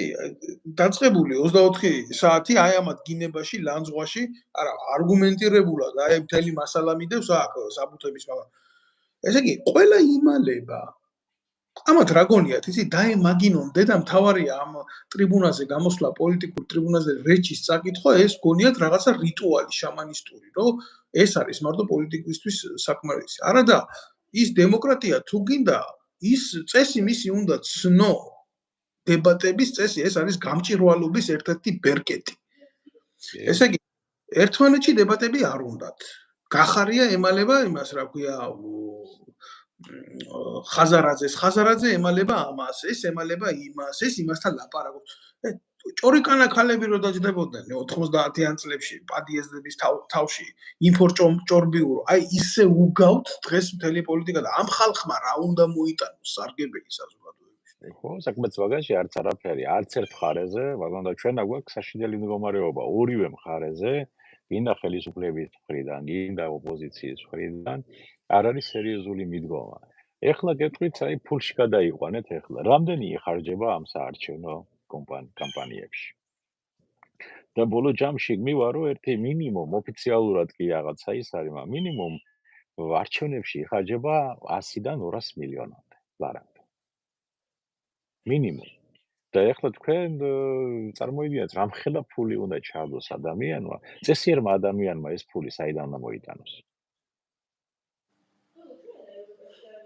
დაწყებული 24 საათი აი ამათ გინებაში, ლანძღვაში, არა, არგუმენტირებულად, აი მთელი მასალა მიდევს აქ საბუთების, მაგრამ ესე იგი, ყველა იმალება. ამათ რა გონიათ, იცი? დაემაგინონ დედამ თავარია ამ ტრიბუნაზე გამოსვლა, პოლიტიკურ ტრიბუნაზე რეჩის წაკითხვა, ეს გონიათ რაღაცა რიტუალი შამანისტური, რომ ეს არის მარტო პოლიტიკისთვის საკმარისი. არა და ის დემოკრატია თუ გინდა, ის წესი მისი უნდა ცნო. დებატების წესი ეს არის გამჭირვალობის ერთ-ერთი ბერკეტი. ესე იგი, ერთმანეთში დებატები არ უნდათ. გახარია ემალება იმას, რა ქვია, ხაზარაძე ემალება ამას, ეს ემალება იმას, ეს იმასთან ლაპარაკობს. ჭორიკანა ქალები რო დაჯდებოდნენ 90-იან წლებში პადიეზდების თავში, ინფორჭორბიურო, აი ისე უგავთ დღეს მთელი პოლიტიკა და ამ ხალხმა რა უნდა მოიტანოს სარგებელი საზოგადოებისთვის. ხო, საკმაოდ მაგაში არც არაფერი, არც ერთ მხარეზე, მაგრამ და ჩვენ აგვაქვს საშინელი მდგომარეობა ორივე მხარეზე, გინდა ხელისუფლების მხრიდან, გინდა ოპოზიციის მხრიდან, არ არის სერიოზული მიდგომა. ეხლა გეტყვით, აი ფულში გადაიყვანეთ ეხლა. რამდენი იხარჯება ამ საარჩევნო კამპანიებში? და ბოლო ჯამში მივარო ერთი მინიმუმ ოფიციალურად კი რაღაცა ის არის, მაგრამ მინიმუმ არჩევნებში იხარჯება 100-დან 200 მილიონამდე ლარამდე. მინიმუმ. და ეხლა თქვენ წარმოიდგინეთ, რამხელა ფული უნდა ჩაადოს ადამიანმა, წესიერმა ადამიანმა ეს ფული საიდან უნდა მოიტანოს?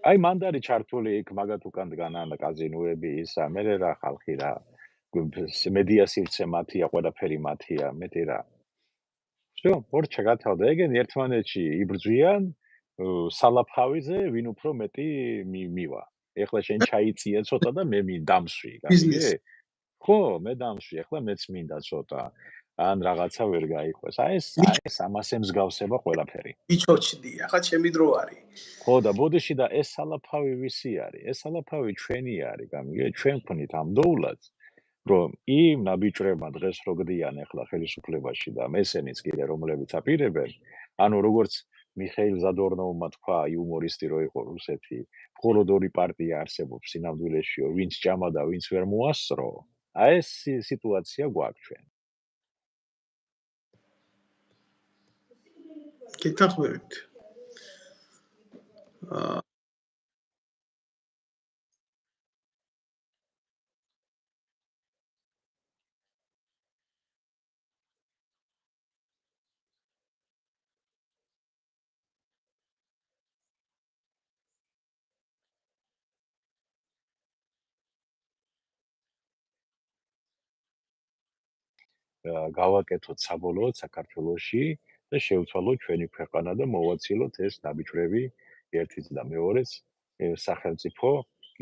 აი მანდარი ჩართული იქ მაგათ უკან დგანან კაზინოები ისა, მე რა ხალხი რა მედია სივრცე მათია, ყველაფერი მათია, მეტი რა. всё, ორჩა გათავდა, ეგენი ერთმანეთში იბრძვიან სალაფხავიზე, ვინ უფრო მეტი მივა. ეხლა შენ ჩაიწიე ცოტა და მე მინდამშვი, გამიგე? ხო, მე დამშვი, ეხლა მეც მინდა ცოტა. ან რაღაცა ვერ გაიყვეს. აი ეს ამასე მსგავსება ყველაფერი. მიჩოჩდი, ახლა ჩემი დრო არის. ხო და ბოდიში და ეს სალაფავი ვისი არის? ეს სალაფავი ჩვენი არის, გამიგე? ჩვენ ვქნით ამ დოულადს, რომ იმ ნაბიჯრებმა დღეს რო გდიან ახლა ხელისუფლებაში და მესენიც კიდე რომლებიც აპირებენ, ანუ როგორც მიხეილ ზადორნოვმა თქვა, იუმორისტი რო იყო რუსეთი, მხოლოდ ორი პარტია არსებობს სინამდვილეშიო, ვინც ჭამა და ვინც ვერ მოასწრო. აი ეს სიტუაცია გვაქვს ჩვენ. გეთანხმებით. გავაკეთოთ საბოლოოდ საქართველოში და შევცვალოთ ჩვენი ქვეყანა და მოვაცილოთ ეს ნაბიჯრები ერთიც და მეორეც სახელმწიფო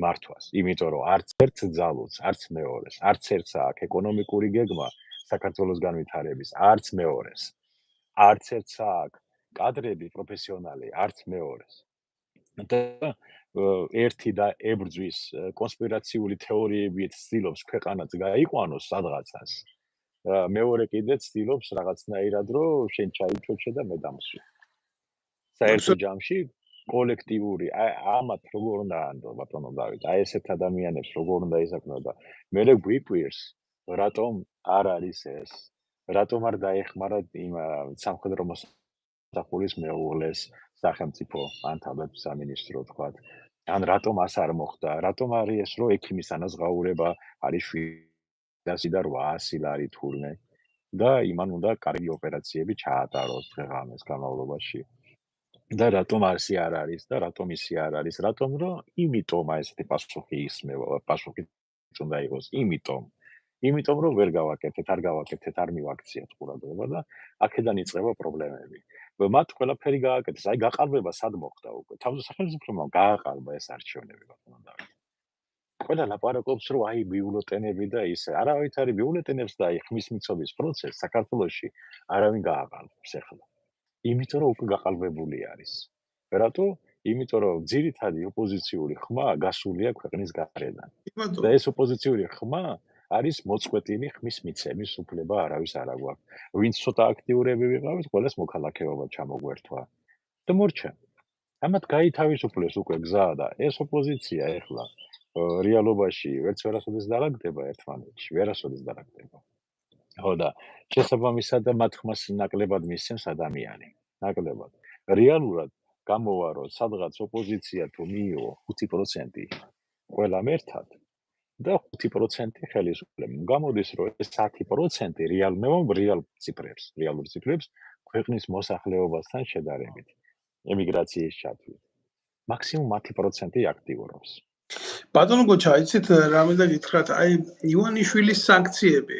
მართვას. იმიტომ რომ არც ერთ ძალუც, არც მეორეს, არც ერთს აქვს ეკონომიკური გეგმა საქართველოს განვითარების, არც მეორეს. არც ერთს აქვს კადრები პროფესიონალი, არც მეორეს. და ერთი და ებრძვის კონსპირაციული თეორიებით ცდილობს ქვეყანაც გაიყვანოს სადღაცას. მეორე კიდე ცდილობს რაღაცნაირად რომ შენ ჩაიჩოჩე და მე დამსვი. საერთო ჯამში კოლექტიური ამათ როგორ უნდა ანდო ბატონო დავით, აი ესეთ ადამიანებს როგორ უნდა ისაკნო და მე გვიკვირს რატომ არ არის ეს, რატომ არ დაეხმარა იმ სამხედრო მოსახულის მეუღლეს სახელმწიფო ან თავდაცვის სამინისტრო თქვა, ან რატომ ას არ მოხდა, რატომ არის ეს რომ ექიმის ანაზღაურება არის 700 და 800 ლარი თურმე და იმან უნდა კარგი ოპერაციები ჩაატაროს დღე-ღამეს განმავლობაში. და რატომ ასი არ არის და რატომ ისი არ არის, რატომ რომ იმიტომ აი ესეთი პასუხი ისმევა, პასუხი უნდა იყოს, იმიტომ რომ ვერ გავაკეთეთ, არ გავაკეთეთ, არ მივაქციეთ ყურადღება და აქედან იწყება პრობლემები. მათ ყველაფერი გააკეთეს, აი გაყალბება სად მოხდა უკვე? თავდასახელმწიფოებმა გააყალბა ეს არჩევნები, ბატონო დავით. ყველა ლაპარაკობს რომ აი ბიულეტენები და ისე. არავით არის ბიულეტენებს და აი ხმის მიცობის პროცესს საქართველოში არავინ გააყალბებს ახლა. იმიტომ რომ უკვე გაყალბებული არის. რატო? იმიტომ რომ ძირითადი ოპოზიციური ხმა გასულია ქვეყნის გარედან. და ეს ოპოზიციური ხმა არის მოწყვეტილი ხმის მიცემის უფლება არავის არ აქვს. ვინც ცოტა აქტიურები ვიყავით, ყველას მოქალაქეობა ჩამოგვერთვა. და მორჩა. ამათ გაითავისუფლეს უკვე გზა და ეს ოპოზიცია ახლა რეალობაში ვერც ვერასოდეს დაალაგდება ერთმანეთში, ვერასოდეს დაალაგდება. ხო და შესაბამისად და მათ ხმას ნაკლებად მისცემს ადამიანი. ნაკლებად. რეალურად გამოვა რომ სადღაც ოპოზიცია თუ მიიღო 5% ყველამ ერთად და 5% ხელისუფლებამ. გამოდის რომ ეს 10% რეალურ ციფრებს ქვეყნის მოსახლეობასთან შედარებით ემიგრაციის ჩათვლით. მაქსიმუმ 10% აქტიურობს. ბატონო გოჩა, იცით რა მინდა გითხრათ, აი ივანიშვილის სანქციები,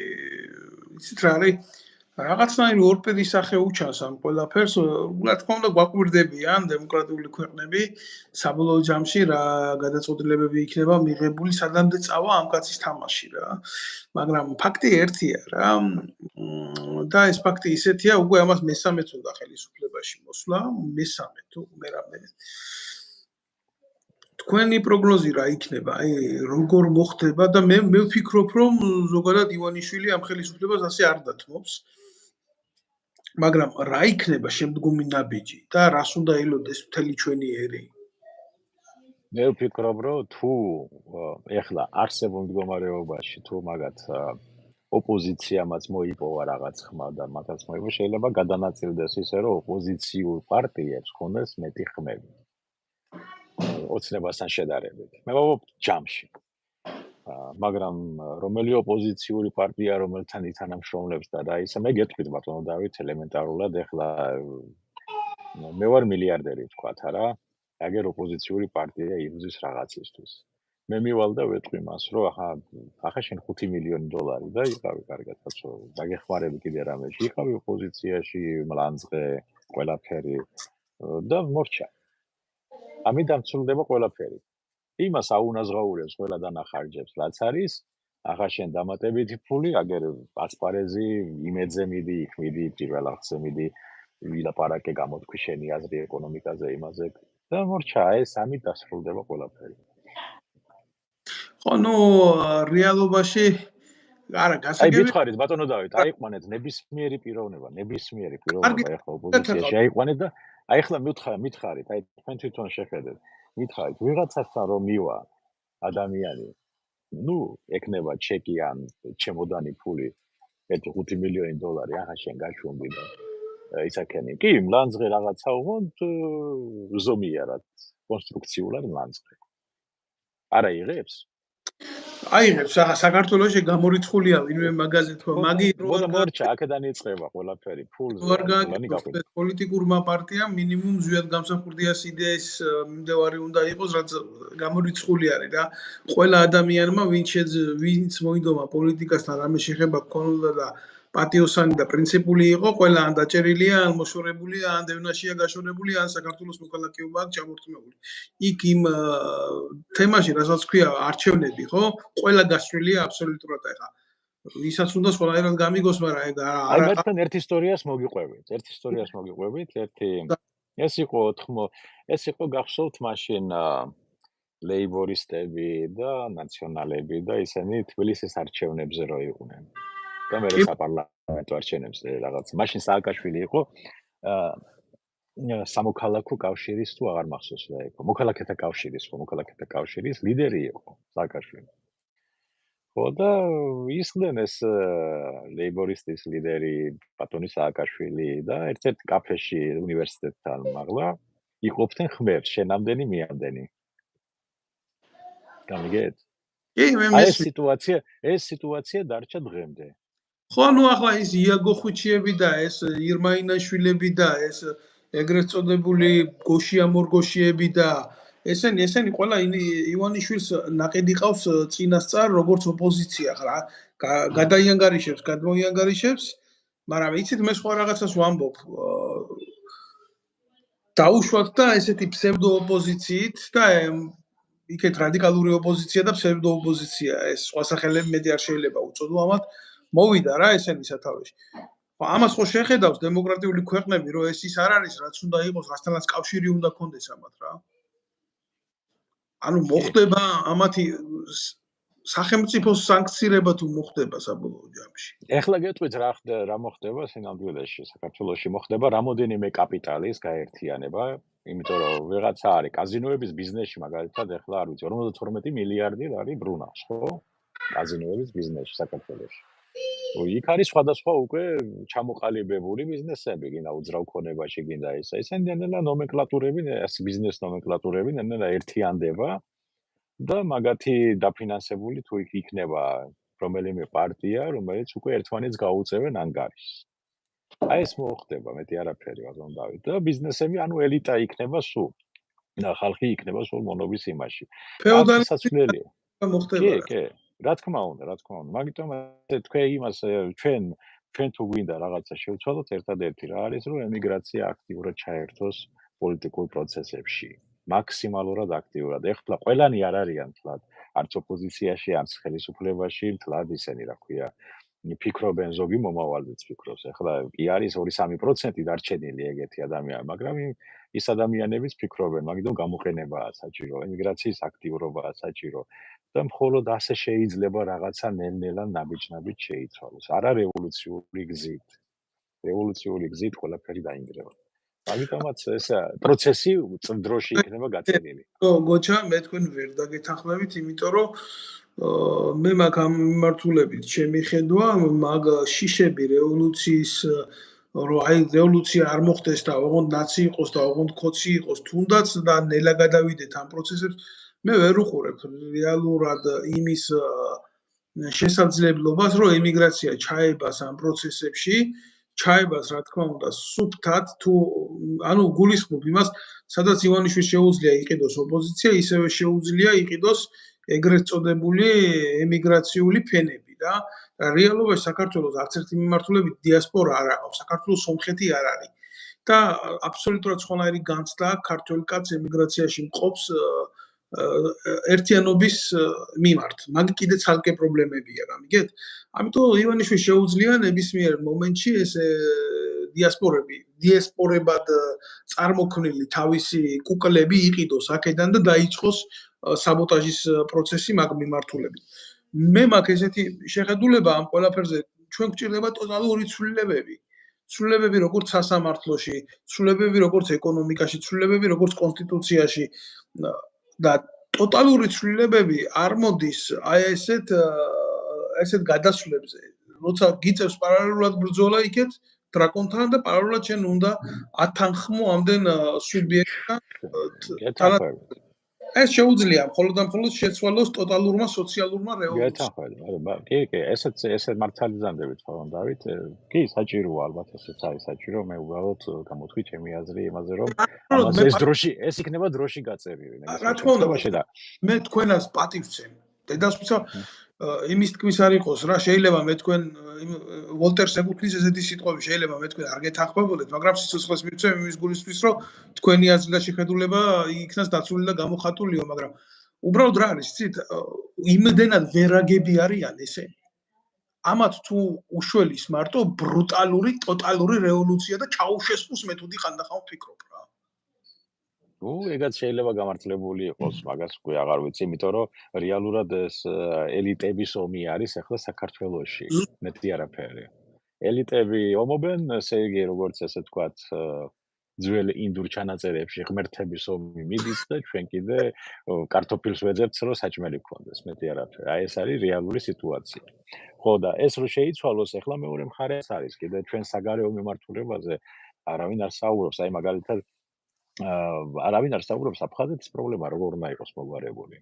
იცით რა არის? რაღაცნაირი ორპედი სახე უჩანს ამ ყველაფერს, რა თქმა უნდა გვაკვირდებიან დემოკრატიული ქვეყნები, საბოლოო ჯამში რა გადაწყვეტილებები იქნება მიღებული, სადამდე წავა ამ კაცის თამაში რა. მაგრამ ფაქტი ერთია რა. და ეს ფაქტი ისეთია, უკვე ამას მესამეც უნდა ხელისუფლებაში მოსვლა, მესამე თუ მერამე. თქვენი პროგნოზი რა იქნება? აი როგორ მოხდება და მე ვფიქრობ, რომ ზოგადად ივანიშვილი ამ ხელისუფლებას ასე არ დათმობს. მაგრამ რა იქნება შემდგომი ნაბიჯი და რას უნდა ელოდეს მთელი ჩვენი ერი? მე ვფიქრობ, რომ თუ ეხლა არსებულ მდგომარეობაში თუ მაგათ ოპოზიციამაც მოიპოვა რაღაც ხმა და მათაც მოიპოვა, შეიძლება გადანაწილდეს ისე, რომ ოპოზიციურ პარტიებს ჰქონდეს მეტი ხმები. ოცნებასთან შედარებით. მე ვამბობ ჯამში. მაგრამ რომელი ოპოზიციური პარტია რომელთან ითანამშრომლებს და რა ისა მე გეტყვით ბატონო დავით ელემენტარულად ეხლა მე ვარ მილიარდერი ვთქვათ არა აგერ ოპოზიციური პარტია იბრძვის რაღაცისთვის მე მივალ და ვეტყვი მას რომ ახლა შენ 5 მილიონი დოლარი და იყავი კარგად კაცო დაგეხმარები კიდე რამეში იყავი ოპოზიციაში მლანძღე ყველაფერი და მორჩა ამით დამცველდება ყველაფერი იმას აუნაზღაურებს ყველა დანახარჯებს რაც არის ახლა შენ დამატებითი ფული, აგერ ასპარეზი, იმედზე მიდი, იქ მიდი, პირველ აღზე მიდი, ვილაპარაკე, გამოთქვი შენი აზრი ეკონომიკაზე, იმაზე და მორჩა, ეს ამით დასრულდება ყველაფერი. ხო, ნუ რეალობაში არა, აი გასაგები გითხარით ბატონო დავით, აიყვანეთ ნებისმიერი პიროვნება, კარგი, ახლა ოპოზიციაში აიყვანეთ და აი ახლა მითხარით, აი თქვენ თვითონ შეხედეთ, მითხარით, ვიღაცასთან რომ მივა ადამიანი, ნუ ეკნება ჩეკი ან ჩემოდანი ფული 1-5 მილიონი დოლარი, ახლა შენ გაშვები და ისაკენი. კი, მლანძღე რაღაცა უღონდ ზომიერად, კონსტრუქციულად მლანძღე. არა იღებს? აიღებს, ახლა საქართველოში გამორიცხულია ვინმე მაგაზე თქვა, მაგი ბოდა მორჩა, აქედან იწყება ყველაფერი, ფულზე, ფულანი გაყვება. პოლიტიკურმა პარტიამ მინიმუმ ზვიად გამსახურდიას იდეის მიმდევარი უნდა იყოს, რაც გამორიცხული არის და ყველა ადამიანმა ვინც მოიდომა პოლიტიკასთან რამე შეხება გქონოდა და პატიოსანი და პრინციპული იყო, ყველა ან დაჭერილია, ან მოშორებულია, ან დევნაშია გაშორებული, ან საქართველოს მოქალაქეობა აქვს ჩამორთმეული. იქ იმ თემაში, რასაც ქვია არჩევნები, ხო? ყველა გასწრილია აბსოლუტურად ახლა. ვისაც უნდა სხვანაირად გამიგოს, მაგრამ ეგ აი მეთქენ ერთ ისტორიას მოგიყვებით, ეს იყო გახსოვთ მაშინ ლეიბორისტები და ნაციონალები და ისინი თბილისის არჩევნებზე რო იყვნენ. და მე საპარლამენტო არჩევნებზე რაღაც მაშინ სააკაშვილი იყო სამოქალაქო კავშირის თუ აღარ მახსოვს რა იყო, მოქალაქეთა კავშირის ლიდერი იყო სააკაშვილი. ხო და ისხდნენ ეს ლეიბორისტის ლიდერი ბატონი სააკაშვილი და ერთ-ერთ კაფეში უნივერსიტეტთან მაღლა იყოფდნენ ხმებს, შენამდენი მიამდენი. გამიგეთ? კი, მე ეს სიტუაცია დარჩა დღემდე. ხო, ნუ ახლა ის იაგო ხუჩიები და ეს ირმაინაშვილები და ეს ეგრეთ წოდებული გოშია მორგოშიები და ესენი ყველა ივანიშვილს ნაყიდი ყავს წინასწარ როგორც ოპოზიცია ხა გადმოიანგარიშებს, მაგრამ იცით მე სხვა რაღაცას ვამბობ. დაუშვათ და ესეთი ფსევდო ოპოზიციით და იქეთ რადიკალური ოპოზიცია და ფსევდო ოპოზიცია, ეს სხვა სახელები მეტი არ შეიძლება უწოდო ამათ. მოვიდა რა ესენი სათავეში. ხო, ამას ხო შეხედავს დემოკრატიული ქვეყნები, რომ ეს ის არ არის, რაც უნდა იყოს, რასთანაც კავშირი უნდა კონდეს ამათ რა. ანუ მოხდება ამათი სახელმწიფოს სანქცირება თუ მოხდება საბოლოო ჯამში. ეხლა გეტყვით რა მოხდება სინამდვილეში საქართველოში მოხდება რამოდენიმე კაპიტალის გაერთიანება, იმიტომ რომ ვიღაცა არის კაზინოების ბიზნესში მაგალითად ეხლა არ ვიცი 52 მილიარდი არის ბრუნავს, ხო? კაზინოების ბიზნესში საქართველოში. იქ არის სხვადასხვა უკვე ჩამოყალიბებული ბიზნესები, გინდა უძრავ ქონებაში, გინდა ესენი ნელა ნომენკლატურები, ბიზნეს ნომენკლატურები ნელა ერთიანდება და მაგათი დაფინანსებული თუ იქნება რომელიმე პარტია, რომელიც უკვე ერთმანეთს გაუწევენ ანგარიშს. აი ეს მოხდება, მეტი არაფერი ბატონ დავით. და ბიზნესები, ანუ ელიტა იქნება სულ. და ხალხი იქნება სულ მონობის იმაში. ფეოდალიზმი მოხდება. კი. რა თქმა უნდა. მაგიტომ თქვენ იმას ჩვენ თუ გვინდა რაღაცა შევცვალოთ, ერთადერთი რა არის, რომ ემიგრაცია აქტიურად ჩაერთოს პოლიტიკურ პროცესებში. მაქსიმალურად აქტიურად. ეხლა ყველანი არ არიან თლად, არც ოპოზიციაში, არც ხელისუფლებაში, თლად ისენი, რა ქვია, ფიქრობენ, ზოგი მომავალზეც ფიქრობს. ეხლა კი არის 2-3% დარჩენილი ეგეთი ადამიანი, მაგრამ ის ადამიანებიც ფიქრობენ, მაგიტომ გამოყენებაა საჭირო, ემიგრაციის აქტიურობაა საჭირო. და მხოლოდ ასე შეიძლება რაღაცა ნელ-ნელა ნაბიჯ-ნაბიჯ შეიცვალოს. არა რევოლუციური გზით. რევოლუციური გზით ყველაფერი დაინგრევა. მაგიტომაც ეს პროცესი დროში იქნება გაწევილი. გოჩა, მე თქვენ ვერ დაგეთანხმებით, იმიტომ რომ მე მაგ ამ მიმართულებით ჩემი ხედვა, მაგ შიშები რევოლუციის რომ აი რევოლუცია არ მოხდეს და ოღონდ ნაცი იყოს და ოღონდ ქოცი იყოს, თუნდაც და ნელა გადავიდეთ ამ პროცესებს, მე ვერ უყურებ რეალურად იმის შესაძლებლობას, რომ ემიგრაცია ჩაებას ამ პროცესებში, ჩაებას, რა თქმა უნდა, სუფთად თუ ანუ გულისხმობ იმას, სადაც ივანიშვილს შეუძლია იყიდოს ოპოზიცია, ისევე შეუძლია იყიდოს ეგრეთ წოდებული ემიგრაციული ფენები და რეალობაში საქართველოს არც ერთი მიმართულებით დიასპორა არ აქვს, საქართველოს სომხეთი არ არის და აბსოლუტურად სხვანაირი განცდა ქართველ კაცს ემიგრაციაში მყოფს ერთიანობის მიმართ. მაგ კიდე ცალკე პრობლემებია, გამიგეთ? ამიტომ ივანიშვილს შეუძლია ნებისმიერ მომენტში ეს დიასპორებად წარმოქმნილი თავისი კუკლები იყიდოს აქედან და დაიწყოს საბოტაჟის პროცესი მაგ მიმართულებით. მე მაქვს ესეთი შეხედულება ამ ყველაფერზე, ჩვენ გვჭირდება ტოტალური ცვლილებები. ცვლილებები როგორც სასამართლოში, ცვლილებები როგორც ეკონომიკაში, ცვლილებები როგორც კონსტიტუციაში და ტოტალური ცვლილებები არ მოდის აი ესეთ გადასვლებზე. როცა გიწევს პარალელურად ბრძოლა იქეთ დრაკონთან და პარალელურად შენ უნდა ათანხმო ამდენ სუბიექტთან. ეს შეუძლია მხოლოდ და მხოლოდ შეცვალოს ტოტალურმა სოციალურმა რევოლუციამ. კი, ესეც მართალიზანდებით ხო დავით? კი, საჭიროა ალბათ ესეც არის საჭირო. მე უბრალოდ გამოთქვი ჩემი აზრი იმაზე, რომ ეს იქნება დროში გაწერილი. რა თქმა უნდა, მე თქვენას პატივს ვცემ. დედასვიცა იმის თქმის არ იყოს რა, შეიძლება მე თქვენ ვოლტერს ეკუთვნის ესეთი სიტყვები, შეიძლება მე თქვენ არ გეთანხმებოდეთ, მაგრამ სიცოცხლეს მივცემ იმის გულისთვის, რომ თქვენი აზრი და შეხედულება იქნას დაცული და გამოხატულიო, მაგრამ უბრალოდ რა არის, იცით, იმდენად ვერაგები არიან ესენი. ამათ თუ უშველის მარტო ბრუტალური, ტოტალური რევოლუცია და ჩაუშესკუს მეთოდი ხანდახან ვფიქრობ რა. ეგაც შეიძლება გამართლებული იყოს, მაგას უკვე აღარ ვიცი, იმიტომ რომ რეალურად ეს ელიტების ომი არის ახლა საქართველოში, მეტი არაფერი. ელიტები ომობენ, ესე იგი, როგორც ესე ვთქვათ, ძველ ინდურ ჩანაწერებში ღმერთების ომი მიდის და ჩვენ კიდე კარტოფილს ვეძებთ, რომ საჭმელი გქონდეს, მეტი არაფერი. აი ეს არის რეალური სიტუაცია. ხო და ეს რო შეიცვალოს, ახლა მეორე მხარე არის, კიდე ჩვენ საგარეო მიმართულებაზე არავინ არ საუბრობს, აი მაგალითად არავინ არ საუბრობს აფხაზეთის პრობლემა როგორ უნდა იყოს მოგვარებული.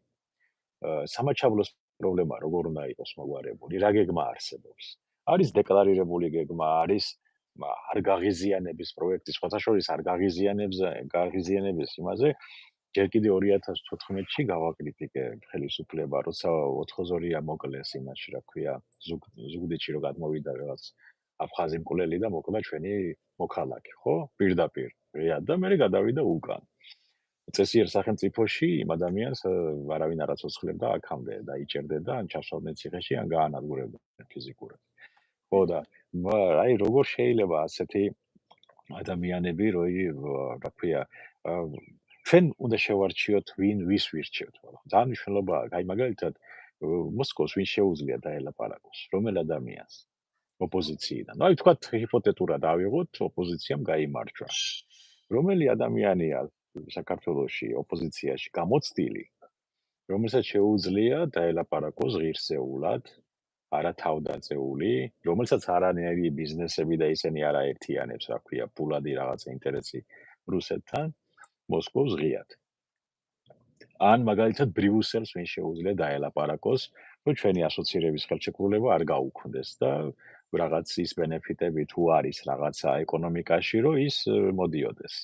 სამაჩაბლოს პრობლემა როგორ უნდა იყოს მოგვარებული, რა გეგმა არსებობს. არის დეკლარირებული გეგმა, არის არ გაღიზიანების პროექტი, სხვათა შორის არ გაღიზიანების იმაზე, ჯერ კიდე 2014-ში გავაკრიტიკე ხელისუფლება, როცა 4-ზორია მოკლეს იმაში, რა ქვია, ზუგდიდში რო გადმოვიდა რაღაც აფხაზი მკვლელი და მოკვდა ჩვენი მოქალაქე, ხო? პირდაპირ. და მე გადავიდა უკან. წესიერ სახელმწიფოში იმ ადამიანს არავინ არ აცოცხლებდა აქამდე და იჭერდება ან ჩასვდნენ ციხეში ან გაანადგურებდნენ ფიზიკურად. ხო და აი როგორ შეიძლება ასეთი ადამიანები რა ქვია ჩვენ უნდა შევარჩიოთ ვინ ვის ვირჩევთ, მაგრამ ძალიან მნიშვნელობა აი მაგალითად მოსკოვს ვინ შეუძლია დაელაპარაკოს, რომელ ადამიანს ოპოზიციიდან. აი თქვა ჰიპოთეტურად ავიღოთ, ოპოზიციამ გაიმარჯვა. რომელი ადამიანია საქართველოში ოპოზიციაში გამოცდილი, რომელსაც შეუძლია დაელაპარაკოს ღირსეულად, არა თავდაწეული, რომელსაც არანაირი ბიზნესები და ისინი არ აერთიანებს, რა ქვია, ფულადი რაღაცა ინტერესი რუსეთთან, მოსკოვს ღიად. ან მაგალითად ბრიუსელს ვინ შეუძლია დაელაპარაკოს, რომ ჩვენი ასოცირების ხელშეკრულება არ გაუქმდეს და რაღაც ის ბენეფიტები თუ არის რაღაცა ეკონომიკაში, რომ ის მოდიოდეს.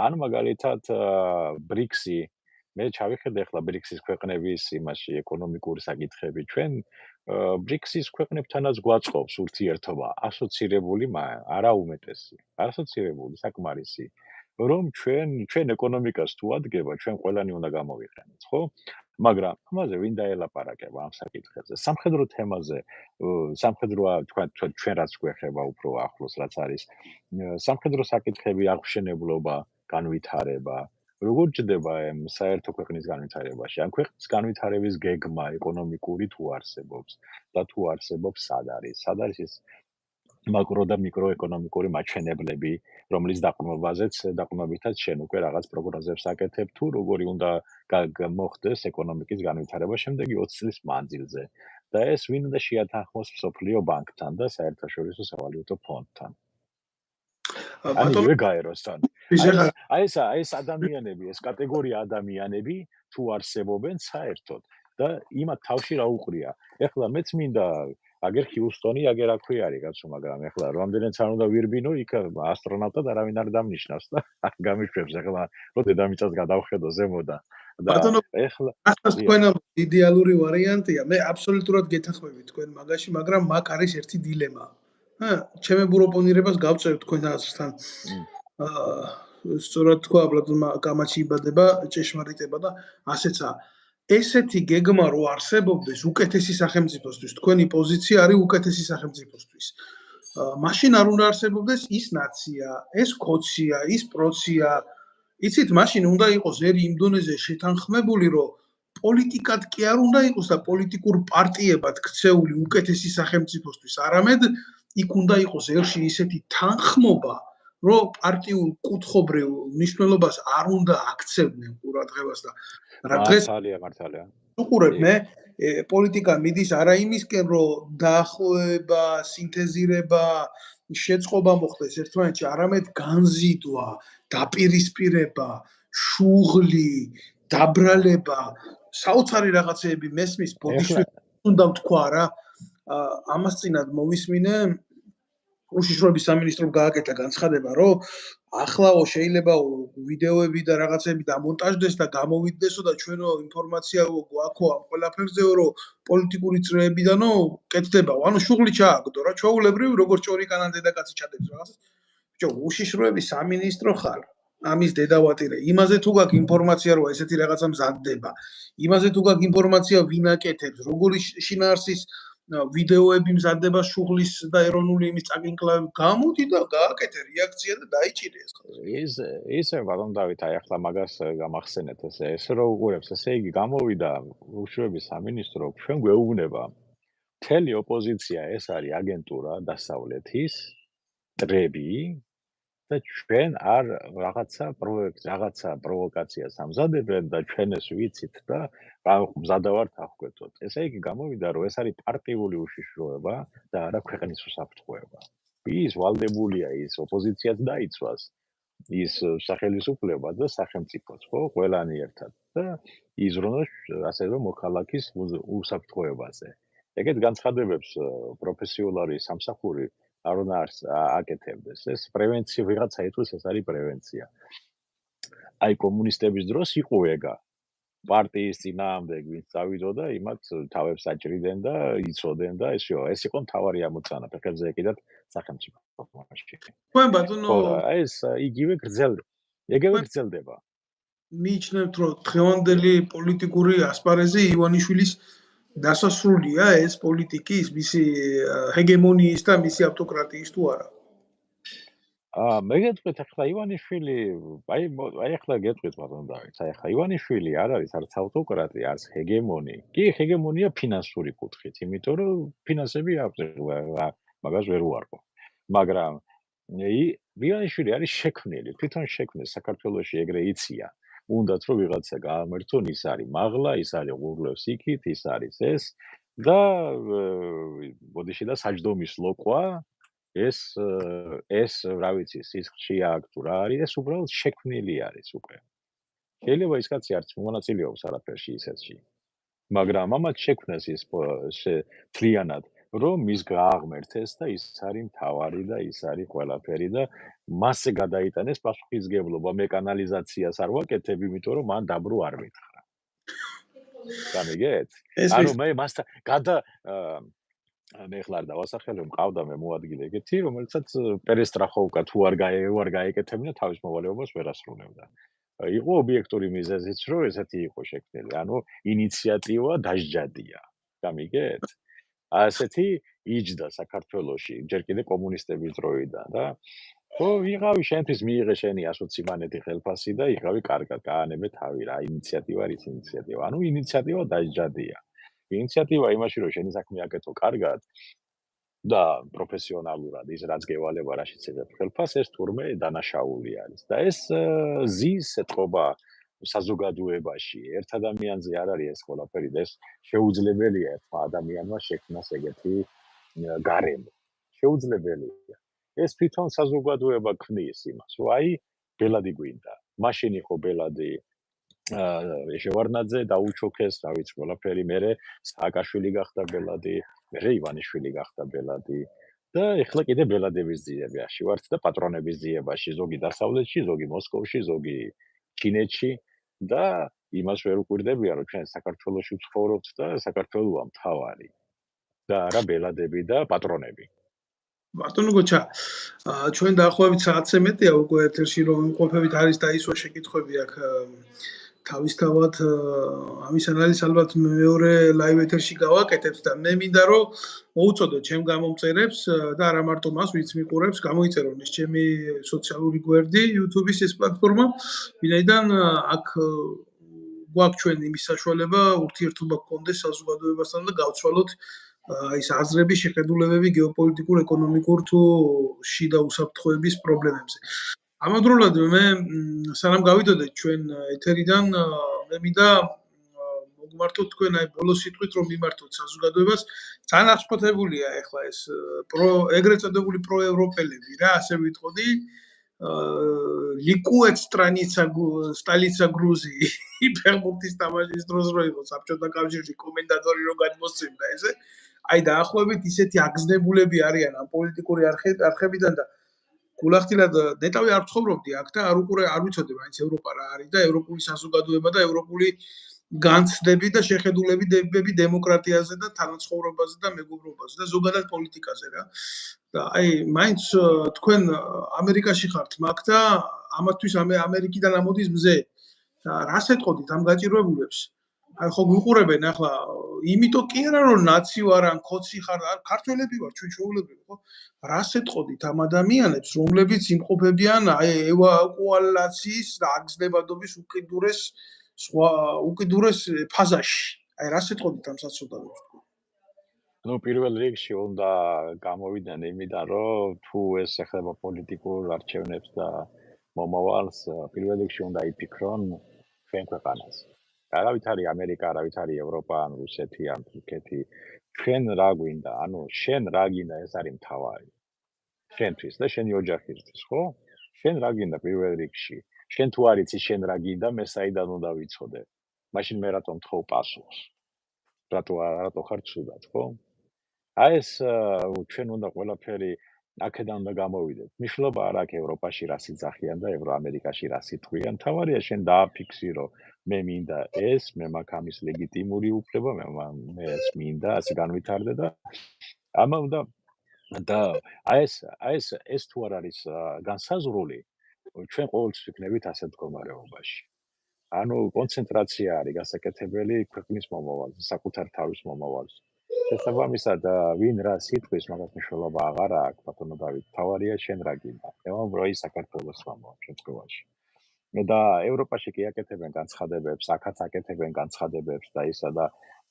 ან მაგალითად ბრიქსი, მე ჩავიხედე ახლა ბრიქსის ქვეყნების იმაში ეკონომიკური საკითხები, ჩვენ ბრიქსის ქვეყნებთანაც გვაწყობს ურთიერთობა, ასოცირებული, არა უმეტესი, ასოცირებული საკმარისი, რომ ჩვენ ეკონომიკას თუ ადგება, ჩვენ ყველანი უნდა გამოვიყენოთ, ხო? მაგრამ ამაზე ვინ დაელაპარაკება ამ საკითხებზე? სამხედრო თემაზე, სამხედროა ჩვენ რაც გვეხება უფრო ახლოს, რაც არის სამხედრო საკითხები, აღმშენებლობა, განვითარება, როგორ ჯდება საერთო ქვეყნის განვითარებაში? ამ ქვეყნის განვითარების გეგმა ეკონომიკური თუ არსებობს და თუ არსებობს, სად არის ეს მაკრო და მიკროეკონომიკური მაჩვენებლები, რომლის დაყრდნობითაც შენ უკვე რაღაც პროგნოზებს აკეთებ თუ როგორი უნდა მოხდეს ეკონომიკის განვითარება შემდეგი 20 წლის მანძილზე. და ეს ვინ უნდა შეათანხმოს მსოფლიო ბანკთან და საერთაშორისო სავალუტო ფონდთან. ანუ გაეროსთან. აი ეს ადამიანები, ეს კატეგორია ადამიანები თუ არსებობენ საერთოდ და იმათ თავში რა უყრია. ეხლა მეც მინდა აგერ ჰიუსტონი, აგერ აქვე არის კაცო, მაგრამ ეხლა რამდენიც არ უნდა ვირბინო, იქ ასტრონავტად არავინ არ დამნიშნავს და არ გამიშვებს ეხლა რომ დედამიწას გადავხედო ზემოდან. და ეხლა ახლა თქვენ იდეალური ვარიანტია, მე აბსოლუტურად გეთანხმები თქვენ მაგაში, მაგრამ მაგ არის ერთი დილემა. ჩემებურ ოპონირებას გავწევ თქვენ აზრთან. სწორად თქვა, აბლატონმა კამაჩი იბადება, ჭეშმარიტება და ასეცაა. ესეთი გეგმა რო არსებობდეს უკეთესი სახელმწიფოსთვის, თქვენი პოზიცია არის უკეთესი სახელმწიფოსთვის. მაშინ არ უნდა არსებობდეს ის ნაცია, ეს ქოცია, ის პროცია. იცით, მაშინ უნდა იყოს ერი იმ დონეზე შეთანხმებული, რომ პოლიტიკად კი არ უნდა იყოს და პოლიტიკურ პარტიებად ქცეული უკეთესი სახელმწიფოსთვის, არამედ იქ უნდა იყოს ერში ისეთი თანხმობა, რომ პარტიულ კუთხობრივ მნიშვნელობას არ უნდა აქცევდნენ ყურადღებას და რა დღეს მართალია. უყურებ მე პოლიტიკა მიდის არა იმისკენ, რომ დაახლოება, სინთეზირება, შეწყობა მოხდეს ერთმანეთში, არამედ განზიდვა, დაპირისპირება, შუღლი, დაბრალება, საოცარი რაღაცეები მესმის ბოდიშვილი უნდა ვთქვა რა. ამას წინათ მოვისმინე უშიშროების სამინისტრომ გააკეთა განცხადება, რომ ახლაო შეიძლება ვიდეოები და რაღაცები დამონტაჟდეს და გამოვიდეს და ჩვენო ინფორმაცია გვაქვს ამ ყველაფერზეო, რომ პოლიტიკური წრეებიდანო კეთდება. ანუ შუღლი ჩააგდო რა, ჩვეულებრივ როგორც ჭორი კანან დედაკაცი ჩადებს რაღაცას. ბიჭო, უშიშროების სამინისტრო ხარ. ამის დედავატირე. იმაზე თუ გაქვს ინფორმაცია, რომ ესეთი რაღაცა მზადდება. იმაზე თუ გაქვს ინფორმაცია, ვინ აკეთებს, როგორი შინაარსის ვიდეოები მზადდება შუღლის და ეროვნული იმის წაკინკლავ გამოდი და გააკეთე რეაქცია და დაიჭირე ეს. ისე ბატონ დავით, აი ახლა მაგას გამახსენეთ ეს რო უყურებს, ესე იგი გამოვიდა უშიშროების სამინისტრო, ჩვენ გვეუბნება მთელი ოპოზიცია ეს არის აგენტურა დასავლეთის ტრები და ჩვენ არ რაღაცა პროექტს, რაღაცა პროვოკაციას ამზადებენ და ჩვენ ეს ვიცით და მზადავართ აღკვეთოთ. ესე იგი გამოვიდა, რომ ეს არის პარტიული უშიშროება და არა ქვეყნის უსაფრთხოება. ის ვალდებულია ის ოპოზიციაც დაიცვას, ის სახელმწიფოება და სახელმწიფოც, ხო, ყველანი ერთად და იზრუნოს ასევე მოქალაქის უსაფრთხოებაზე. ეგეთ განცხადებებს პროფესიონალი სამსახური არ უნდა აკეთებდეს. ეს პრევენცია ვიღაცა იტყვის, ეს არის პრევენცია. აი კომუნისტების დროს იყო ეგა. პარტიის წინააღმდეგ ვინც წავიდოდა, იმათ თავებს აჭრიდნენ და იცოდნენ და ეს იყო მთავარი ამოცანა, ფეხებზე ეკიდათ სახელმწიფოში. თქვენ ბატონო, ეს იგივე გრძელდება. მიიჩნევთ, რომ დღევანდელი პოლიტიკური ასპარეზი ივანიშვილის დასასრულია ეს პოლიტიკის, მისი ჰეგემონიის და მისი ავტოკრატიის თუ არა? მე გეტყვით ახლა ივანიშვილი, აი ახლა გეტყვით ბატონ დავით, აი ახლა ივანიშვილი არ არის არც ავტოკრატი, არც ჰეგემონი. კი, ჰეგემონია ფინანსური კუთხით, იმიტომ რომ ფინანსები აქვს, მაგას ვერ უარყო. მაგრამ ივანიშვილი არის შექმნილი, თვითონ შექმნეს საქართველოში ეგრე იციან. უნდათ რომ ვიღაცა გაამართონ, ის არის მაღლა, ის არის უღლევს იქით, ის არის ეს და ბოდიში და საჯდომის ლოყვა ეს რა ვიცი, სისხლშია აქ თუ რა არის, ეს უბრალოდ შექმნილი არის უკვე. შეიძლება ის კაცი არც მონაწილეობს არაფერში ისეთში. მაგრამ ამათ შექმნეს ის თლიანად, რომ ის გააღმერთეს და ის არის მთავარი და ის არის ყველაფერი და მასზე გადაიტანეს პასუხისმგებლობა, მე კანალიზაციას არ ვაკეთებ, იმიტომ რომ მან დაბრუ არ მითხრა. გამიგეთ? ანუ მე მასთან მე ხლარ დავასახელებ, მყავდა მე მოადგილე ეგეთი, რომელსაც პერესტრახოვკა თუ არ გაეკეთებინა, თავის მოვალეობას ვერ ასრულებდა. იყო ობიექტური მიზეზიც, რომ ესეთი იყო შექმნილი. ანუ ინიციატივა დაჟჯადია. გამიგეთ? ასეთი იჯდა საქართველოში, ჯერ კიდე კომუნისტების დროიდან და ხო, ვიღავი შენთვის მიიღე შენი 120 იმანეთი ხელფასი და იღავი კარგად, გაანებე თავი რა, ინიციატივა არის ინიციატივა. ანუ ინიციატივა დაჟჯადია. ინიციატივა იმაში, რომ შენი საქმე აკეთო კარგად და პროფესიონალურად, ის რაც გევალება, რაშიც ეძებ ხელფასს, ეს თურმე დანაშაული არის. და ეს ზის ეთყობა საზოგადოებაში, ერთ ადამიანზე არ არის ეს ყველაფერი და ეს შეუძლებელია ერთმა ადამიანმა შექმნას ეგეთი გარემო. შეუძლებელია. ეს თვითონ საზოგადოება ქმნის იმას, რომ აი ბელადი გვინდა. მაშინ იყო ბელადი შევარდნაძე დაუჩოქეს, რა ვიცი, ყველაფერი, მერე სააკაშვილი გახდა ბელადი, მერე ივანიშვილი გახდა ბელადი და ეხლა კიდე ბელადების ძიებაში ვართ და პატრონების ძიებაში, ზოგი დასავლეთში, ზოგი მოსკოვში, ზოგი ჩინეთში და იმას ვერ უკვირდებიან, რომ ჩვენ საქართველოში ვცხოვრობთ და საქართველოა მთავარი და არა ბელადები და პატრონები. ბატონო გოჩა, ჩვენ დაახლოებით საათზე მეტია უკვე ეთერში რომ იმყოფებით არის და ისო შეკითხვები აქ თავისთავად ამის ანალიზს ალბათ მეორე ლაივ ეთერში გავაკეთებთ და მე მინდა რომ მოუწოდოთ ჩემ გამომწერებს და არა მარტო მას ვინც მიყურებს გამოიწერონ ეს ჩემი სოციალური გვერდი YouTube-ის ეს პლატფორმა, ვინაიდან აქ გვაქვს ჩვენ იმის საშუალება ურთიერთობა გქონდეს საზოგადოებასთან და გავცვალოთ ის აზრები, შეხედულებები გეოპოლიტიკურ, ეკონომიკურ თუ შიდა უსაფრთხოების პრობლემებზე. ამავდროულად მე სანამ გავიდოდეთ ჩვენ ეთერიდან, მე მინდა მოგმართოთ თქვენ აი ბოლოს სიტყვით რომ მიმართოთ საზოგადოებას, ძალიან აღშფოთებულია ეხლა ეს ეგრეთ წოდებული პროევროპელები რა, ასე ვიტყოდი, ლიკუეთ სტალიცა გრუზი ფეხბურთის თამაშის დროს რო იყო საბჭოთა კავშირში კომენტატორი რო გადმოსცემდა ესე აი დაახლოებით ისეთი აგზნებულები არიან ამ პოლიტიკური არხებიდან და გულახდილად ნეტავი არ ვცხოვრობდი აქ და არ ვიცოდი მაინც ევროპა რა არის და ევროპული საზოგადოება და ევროპული განცდები და შეხედულებები დემოკრატიაზე და თანაცხოვრებაზე და მეგობრობაზე და ზოგადად პოლიტიკაზე რა. და აი მაინც თქვენ ამერიკაში ხართ მაგ და ამათთვის ამერიკიდან ამოდის მზე. და რას ეტყოდით ამ გაჭირვებულებს? აი ხო გვიყურებენ ახლა, იმიტომ კი არა რომ ნაცი ვარ ან ქოცი ხარ, ქართველები ვარ, ჩვენ ჩვეულებრივი ხო? რას ეტყოდით ამ ადამიანებს, რომლებიც იმყოფებიან აი ევაკუაციის და აგზნებადობის უკიდურეს ფაზაში. აი რას ეტყოდით ამ საზოგადოებას? ნუ პირველ რიგში უნდა გამოვიდნენ იმიდან, რომ თუ ეს ეხება პოლიტიკურ არჩევნებს და მომავალს, პირველ რიგში უნდა იფიქრონ ჩვენ ქვეყანას. არავით არის ამერიკა, არავით არის ევროპა, ან რუსეთი, ან თურქეთი. ჩვენ რა გვინდა? ანუ შენ რა გინდა, ეს არის მთავარი. შენთვის და შენი ოჯახისთვის, ხო? შენ რა გინდა პირველ რიგში? შენ თუ არ იცი შენ რა გინდა, მე საიდან უნდა ვიცოდე? მაშინ მე რატომ თხოვ პასუხს? რატო ხარ ცუდად, ხო? აი ეს ჩვენ უნდა ყველაფერი აქედან უნდა გამოვიდეთ. მნიშვნელობა არ აქვს ევროპაში რა სიძახიან და ევროამერიკაში რა სიტყვიან. თავარია შენ დააფიქსირო, მე მინდა ეს, მე მაქვს ამის ლეგიტიმური უფლება, მე ეს მინდა, ასე განვითარდე და ამა უნდა და ეს თუ არ არის განსაზღვრული, ჩვენ ყოველთვის ვიქნებით ასეთ მდგომარეობაში. ანუ კონცენტრაცია არის გასაკეთებელი ქვეყნის მომავალზე, საკუთარ თავის მომავალზე. შესაბამისად, ვინ რა სიტყვის, მაგას მნიშვნელობა აღარ აქვს, ბატონო დავით, თავარია შენ რა გინდა. ევროპა საქართველოს მომავალ შემთხვევაში. და ევროპაში კი აკეთებენ განცხადებებს, აქაც აკეთებენ განცხადებებს და ისა და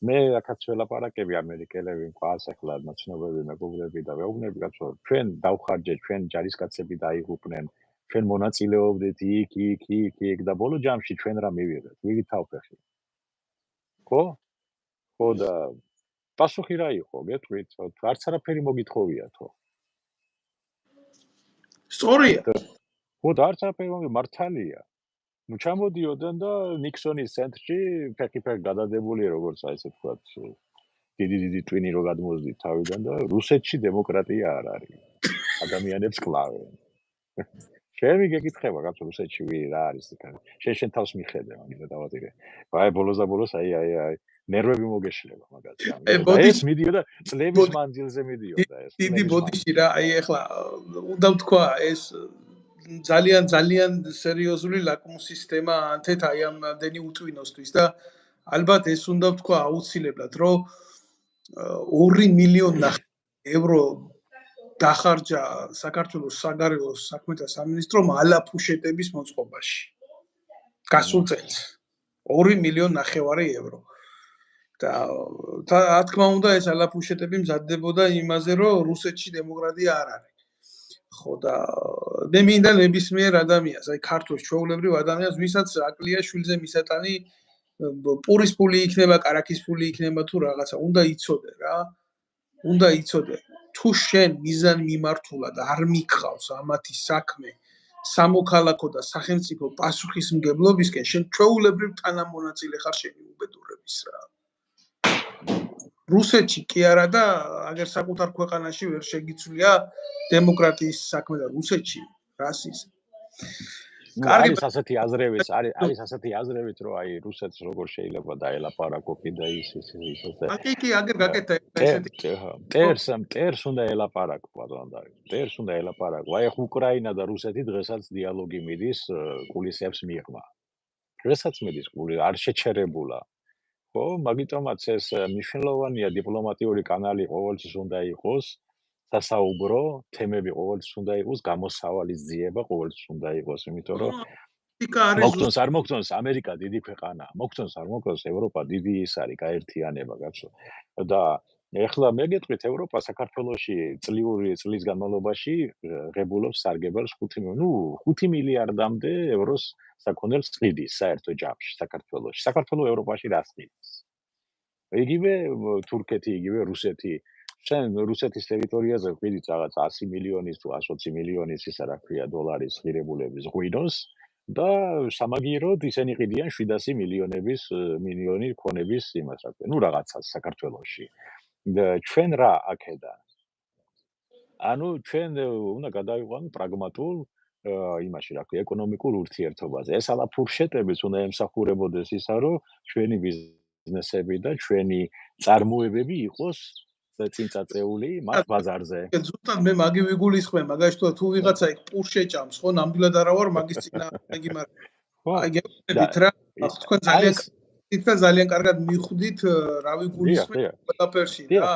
მე აქაც ველაპარაკები ამერიკელები მყავს ახლა ნაცნობები, მეგობრები და ვეუბნები კაცო, ჩვენ დავხარჯეთ, ჩვენ ჯარისკაცები დაიღუპნენ, ჩვენ მონაწილეობდით იქ და ბოლო ჯამში ჩვენ რა მივიღეთ? ვიგი თავფეხი. ხო? ხო და პასუხი რა იყო? გეტყვით? არც არაფერი მოგითხოვიათ ხო? სწორია. ხო და არც არაფერი მართალია. ნუ ჩამოდიოდნენ და ნიქსონის ცენტრში ფეხი-ფეხ გადადებული როგორც აი ესე ვთქვათ დიდი ტვინი რო გადმოძდით თავიდან და რუსეთში დემოკრატია არ არის. ადამიანებს კლავენ. შენ გეკითხება კაცო რუსეთში რა არის იქ? შენ თავს მიხედე მაგით დავატირე. აი ბოლოს აი ნერვები მოგეშლება მაგაზე. ეს მიდიოდა წლების მანძილზე მიდიოდა ეს. დიდი ბოდიში რა, აი ახლა უნდა ვთქვა ეს ძალიან სერიოზული ლაკმუსის თემა ანთეთ აი ამდენი უტვინოსთვის და ალბათ ეს უნდა ვთქვა აუცილებლად რომ 2 მილიონი ევრო დახარჯა საქართველოს საგარეო საქმეთა სამინისტრომ ალაფუშეტების მოწყობაში. გასულ წელს 2 მილიონი ევრო. და რა თქმა უნდა ეს ალაფუშეტები მზადდებოდა იმაზე რომ რუსეთში დემოკრატია არ არის. ხო და მე მინდა ნებისმიერ ადამიანს, აი ქართულს ჩვეულებრივ ადამიანს, ვისაც აკლია შვილზე მისატანი პურის ფული იქნება, კარაქის ფული იქნება თუ რაღაცა, უნდა იცოდე რა. უნდა იცოდე, თუ შენ მიზან მიმართულად არ მიყავს ამათი საქმე სამოქალაქო და სახელმწიფო პასუხისმგებლობისკენ, შენ ჩვეულებრივ თანამონაწილე ხარ შენი უბედურების რა. რუსეთში კი არა და აგერ საკუთარ ქვეყანაში ვერ შეგიცვლია დემოკრატიის საქმე და რუსეთში რას ის. ნუ კარგი არის ასეთი აზრებიც, არის ასეთი აზრებიც, რომ აი რუსეთს როგორ შეიძლება დაელაპარაკო კიდე ის კი, აგერ გაკეთა ესეთი მტერს უნდა ელაპარაკო ბატონო და მტერს უნდა ელაპარაკო. აი ახ უკრაინა და რუსეთი დღესაც დიალოგი მიდის კულისებს მიღმა. დღესაც მიდის არ შეჩერებულა. ხო, მაგიტომაც ეს მნიშვნელოვანია დიპლომატიური კანალი ყოველთვის უნდა იყოს, სასაუბრო თემები ყოველთვის უნდა იყოს, გამოსავალის ძიება ყოველთვის უნდა იყოს, იმიტომ რომ მოგწონს არ მოგწონს ამერიკა დიდი ქვეყანაა, მოგწონს არ მოგწონს ევროპა დიდი ის არის გაერთიანება, კაცო. და ეხლა მე გეტყვით ევროპა საქართველოში წლის განმავლობაში ღებულობს სარგებელს 5 მილიარდამდე ევროს საქონელს ყიდის საერთო ჯამში საქართველოში. საქართველოს ევროპაში რას ყიდის? იგივე თურქეთი, იგივე რუსეთი. შენ რუსეთის ტერიტორიაზე ყიდით რაღაც 100 მილიონის თუ 120 მილიონის ისა რა ქვია დოლარის ღირებულების ღვინოს და სამაგიეროდ ისინი ყიდიან 700 მილიონი ქონების იმას რა ქვია. ნუ რაღაცას საქართველოში. და ჩვენ რა აქედან? ანუ ჩვენ უნდა გადავიყვანოთ პრაგმატულ იმაში რა ქვია ეკონომიკურ ურთიერთობაზე. ეს ალაფურშეტებიც უნდა ემსახურებოდეს ისა, რომ ჩვენი ბიზნესები და ჩვენი წარმოებები იყოს წინწაწეული მათ ბაზარზე. ზუსტად მე მაგი ვიგულისხმე, მაგაში თუ ვიღაცა იქ პურშე ჭამს, ხო, ნამდვილად არა ვარ მაგის წინააღმდეგი, მაგრამ აი გეუბნებით რა, თქვენ ძალიან კარგად მიხვდით რა ვიგულისხმე ყველაფერში რა.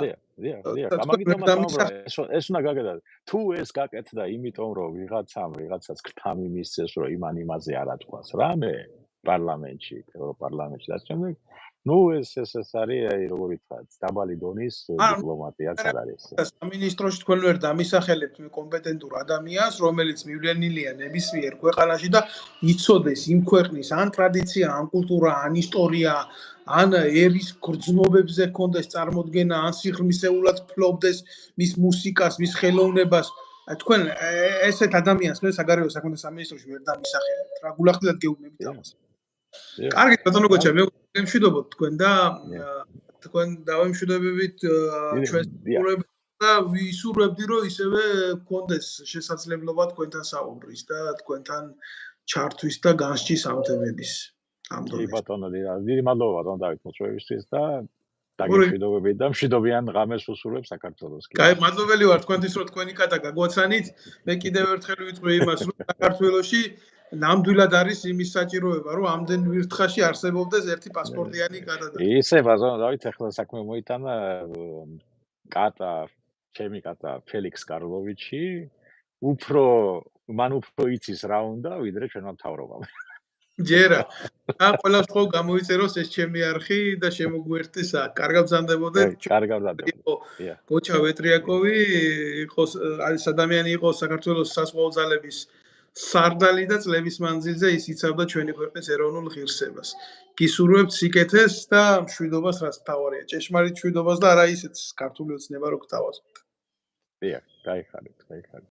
ეს უნდა გაკეთდეს. თუ ეს გაკეთდა, იმიტომ რომ ვიღაცას ქრთამი მისცეს, რომ იმაზე არა თქვას რამე პარლამენტში, ევროპარლამენტში და შემდეგ ნუ ეს არის აი როგორ ვთქვათ, დაბალი დონის დიპლომატიაც არ არის. სამინისტროში თქვენ ვერ დამისახელებთ მე კომპეტენტურ ადამიანს, რომელიც მივლენილია ნებისმიერ ქვეყანაში და იცოდეს იმ ქვეყნის ან ტრადიცია, ან კულტურა, ან ისტორია, ან ერის გრძნობებზე ქონდეს წარმოდგენა, ან სიღრმისეულად ფლობდეს მის მუსიკას, მის ხელოვნებას. თქვენ ესეთ ადამიანს მე საგარეო საქმეთა სამინისტროში ვერ დამისახელებთ. რა გულახდილად გეუბნებით ამას. კარგი ბატონო გოჩა, მე ვიმშვიდობოთ თქვენ და თქვენ დავიმშვიდობებით ჩვენს ყურებს და ვისურვებდი რომ ისევე გქონდეს შესაძლებლობა თქვენთან საუბრის და თქვენთან ჩართვის და განსჯის ამ თემების ამ დონეზე. კი ბატონო, დიდი მადლობა ბატონო დავით მოწვევისთვის და დაგემშვიდობებით და მშვიდობიან ღამეს უსურვებ საქართველოს. კაი, მადლობელი ვარ თქვენთვის რომ თქვენი კატა გაგვაცანით. მე კიდევ ერთხელ ვიტყვი იმას რომ საქართველოში ნამდვილად არის იმის საჭიროება, რომ ამდენ ვირთხაში არსებობდეს ერთი პასპორტიანი კატა. ისე ბაზონო დავით ახლა საქმე მოიტანა კატა, ჩემი კატა ფელიქს კარლოვიჩი, მან უფრო იცის რა უნდა, ვიდრე ჩვენმა მთავრობამ. ჯერა. და ყველას ხო გამოიწეროს ეს ჩემი არხი და შემოგვერთეს აქ. კარგად ბრძანდებოდეთ. კარგად ბრძანდებოდეთ. გოჩა ვეტრიაკოვი იყოს არის ადამიანი იყო საქართველოს საზღვაო ძალების სარდალი და წლების მანძილზე ის იცავდა ჩვენი ქვეყნის ეროვნულ ღირსებას. გისურვებთ სიკეთეს და მშვიდობას, რაც მთავარია. ჭეშმარიტ მშვიდობას და არა ისეთ ქართული ოცნება რო გთავაზობთ. გაიხარეთ.